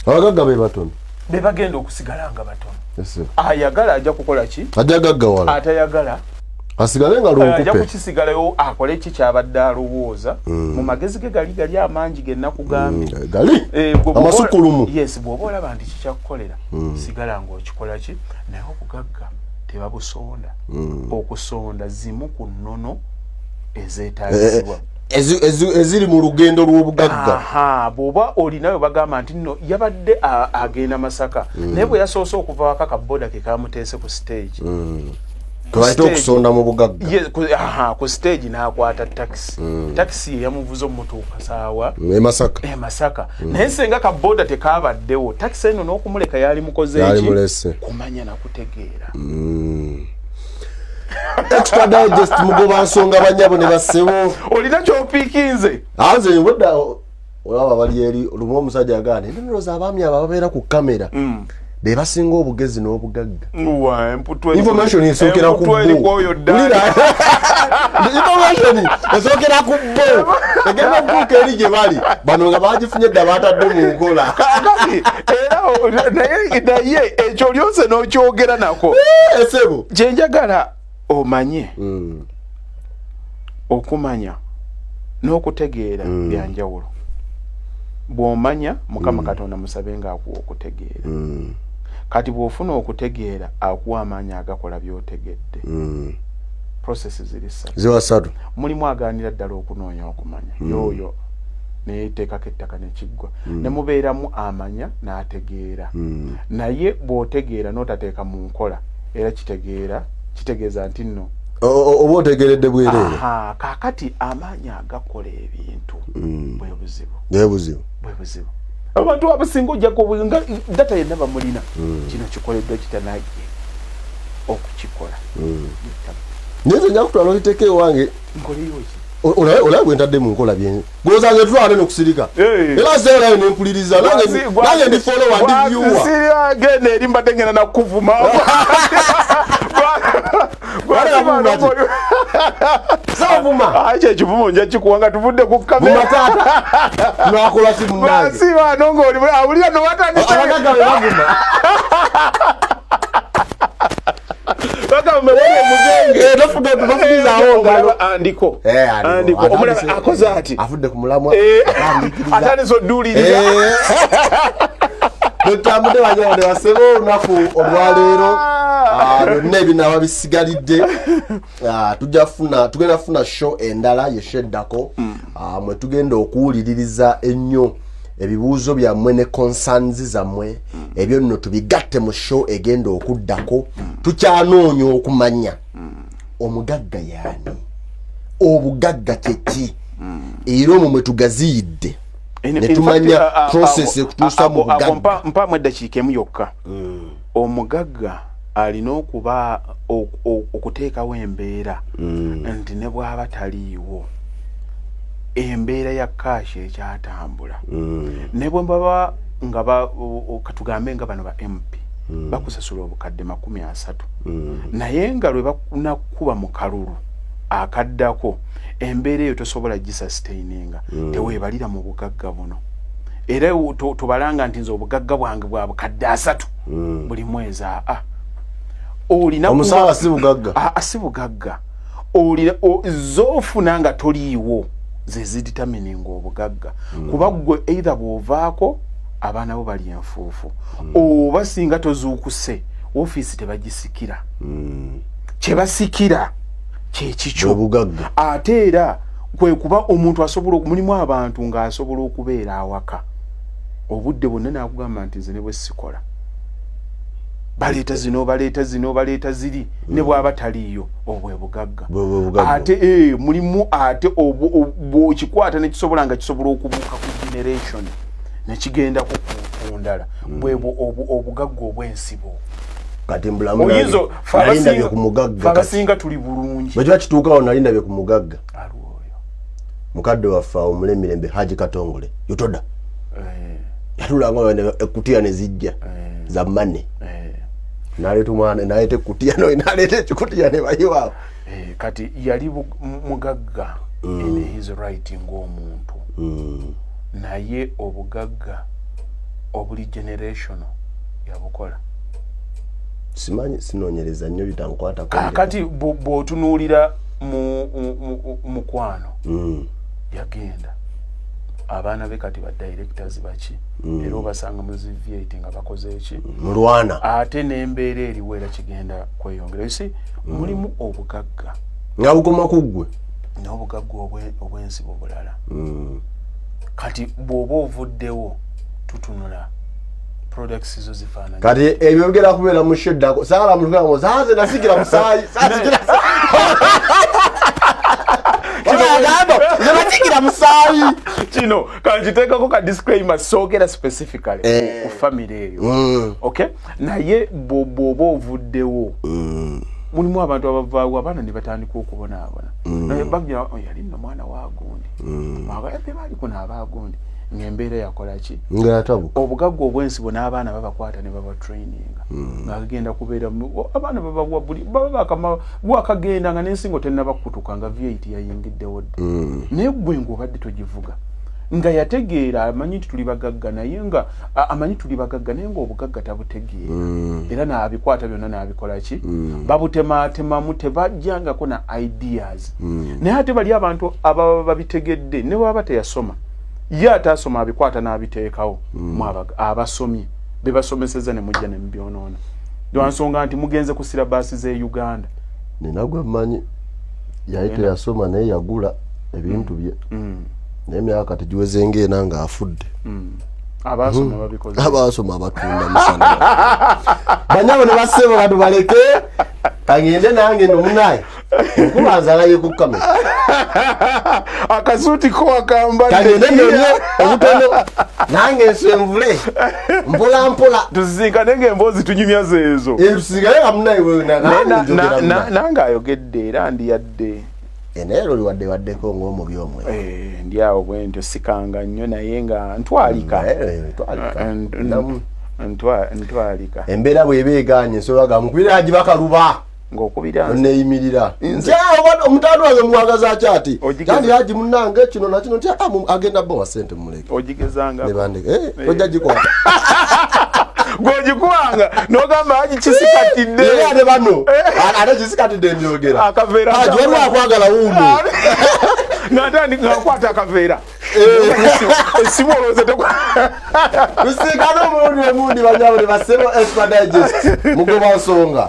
abagagga be batono be bagenda okusigala nga batono ayagala ajja kukola ki ajagaggawala atayagala asigale nga lwokupe ajja kukisigalayo akole ki kyabadde alowooza mu magezi ge gali amangi ge nakugambye gali amasukulumu yes bw'oba olaba nti kikyakukolera sigala ng'okikola ki naye obugagga tebabusonda okusonda zimu ku nnono ezeetaagibwa eziri mu lugendo lw'obugagga bw'oba olinayo bagamba nti nno yabadde agenda Masaka naye bwe yasoose okuva waka kaboda ke kamuteese ku stage twaite okusonda mu bugagga ku stage n'akwata taxi eyamuvuza omutuuka saawa Masaka naye senga kaboda tekabaddewo taxi eno n'okumuleka yali mukoze eki kumanya nakutegeera Extra Digest mugoba nsonga banyabo ne basebo olina kyopiikinze anze wodda olaba bali eri olumu omusajja agane nnoza abaami ababeera ku kamera be basinga obugezi n'obugagga information esokera ku bo information esokera ku bo egenda kubuuka eri gye bali bano nga bagifunye dda batadde mu nkola era naye ekyo lyonse n'okyogera nako esebo kyenjagala omanye okumanya n'okutegeera byanjawulo bw'omanya Mukama Katonda musabe nga akuwa okutegeera kati bw'ofuna okutegeera akuwa amaanyi agakola by'otegedde. Processes ziri ssatu. Mulimu agaanira ddala okunoonya okumanya. Yoyo neeteekako ettaka ne kiggwa. Ne mubeeramu amanya n'ategeera. Naye bw'otegeera n'otateeka mu nkola era kitegeeza nti nno oba otegeeredde bwereere. Kaakati amaanyi agakola ebintu bwe buzibu. Abantu abasinga ojja kubinga data yenna bamulina. Kino kikoleddwa kitanajje okukikola. Nze nja kutwala okiteeka ewange. Nkoleyo olaba bwe ntadde mu nkola bye gwozange tulwane n'okusirika era seerayo nempuliriza nange ndi follower ndi viewer genda eri mbadde ngenda nakuvuma savuma kyekivumo nja kikuwa nga tuvudde ku kamera nakola si munange siba nonga oli awulira nowatandika abagagga be bavuma andiko omulala akoze ati afudde ku mulamwa atandise odduliriza twetambudde banyonde basebe olunaku olwaleero byonna ebinaaba bisigalidde tugenda funa show endala yesheddako mwe tugenda okuwuliririza ennyo ebibuuzo byammwe ne concerns zammwe ebyo nno tubigatte mu show egenda okuddako tukyanoonya okumanya omugagga yaani obugagga kyeki era omwo mwe tugaziyidde ne tumanya process ekutuusa mu bugagga. Mpaamu eddakiika emu yokka. Omugagga alina okuba okuteekawo embeera nti ne bw'aba taliiwo embeera ya kaashi ekyatambula ne bwe baba nga katugambe nga bano ba MP bakusasula obukadde 30 naye nga lwe bakunakuba mu kalulu akaddako embeera eyo tosobola gisustaininga teweebalira mu bugagga buno era tubalanga nti nze obugagga bwange bwa bukadde 3 buli mwezi olina omusaala si bugagga olina zoofuna nga toliiwo ze ziditamininga obugagga kuba gwe either bw'ovaako abaana bo bali enfuufu oba singa tozuukuse ofiisi tebagisikira kye basikira kyekikyo ate era kwe kuba omuntu asobola mulimu abantu ng'asobola okubeera awaka obudde bwonna n'akugamba nti nze ne bwe sikola baleeta ziri ne bw'aba taliiyo obwe bugagga ate mulimu ate bw'okikwata ne kisobola nga kisobola okubuuka ku generation ne kigenda ku ndala bwebwo obugagga obw'ensibo kati mbulamu nalindabye ku mugagga abasinga tuli bulungi bwe kiba kituukawo nalindabye ku mugagga alwoyo mukadde waffe awo mulemirembe Haji Katongole yotoda yatulanga ekutiya ne zijja za mane naleeta omwana naleeta ekutiya naleeta ekikutiya ne bayiwaawo kati yali mugagga in his right ng'omuntu naye obugagga obuli generation yabukola simanyi sinoonyereza nnyo bitankwata kati bw'otunuulira mu mukwano yagenda abaana be kati ba directors baki era obasanga mu V8 nga bakoze eki mulwana ate n'embeera eriwo era kigenda kweyongera isi mulimu obugagga nga bukoma kuggwe n'obugagga obw'ensibo bulala kati bw'oba ovuddewo tutunula products zo zifaananya kati ebyo bigera kubeera mu sheddako saala mutukango zaaze nasikira musaayi nasikira musaayi kino kanjiteekako ka disclaimer soogera specifically ku family eyo okay naye bw'oba ovuddewo mulimu abantu abavaawo abaana ne batandika okubonaabona naye baggira yali nno mwana waagundi magayabe baali kunaabaagundi ng'embeera yakola ki obugagga obw'ensibo n'abaana babakwata ne baba traininga ng'agenda kubeera abaana babawa buli baba bwakagenda nga n'ensingo tennabakutuka nga V8 yayingiddewo dde naye gwe ng'obadde togivuga nga yategeera amanyi nti tuli bagagga naye nga amanyi tuli bagagga naye ng'obugagga tabutegeera era n'abikwata byonna n'abikola ki babutematemamu tebajjangako na ideas naye ate bali abantu ababa babitegedde ne bwaba teyasoma ye ataasoma abikwata n'abiteekawo abasomye bebasomeseza ne mujja ne mbyonoona lwansonga nti mugenze ku silabasi ze Uganda ninagwe mmanyi yayite yasoma naye yagula ebintu bye n'emyaka tegiweze ng'ena ng'afudde abasoma babikoze abasoma abatunda musana banyabo ne basebo badu baleke kangende nange nomunaye okubanza naye ku kamera akasuti ko akamba kangende nonye obutono nange ensemvule mpola tuzinkane ng'emboozi tunyumya zeezo tusigale kamunaye we nange ayogedde era ndiyadde enero liwaddewaddeko ng'omubi omwe ndyawo bwe ntyo sikanga nnyo naye nga ntwalika ntwalika embeera bw'eba eganye ensolo mukubira haji bakaluba ng'okubira neeyimirira omutanda wange muwagaza akyati kandi haji munnange kino nakino nti agenda bowa sente mumuleke ogigezanga nebandika ojja gikwata gwogikuwanga n'ogamba haji kisikatidde ate bano ate kisikatidde njogera akaveera haji waliwo akwagala wuuno natandika akwata akaveera esimu olowooza tusinkana omulundi emundi banyabo ne basebo Extra Digest mugoba nsonga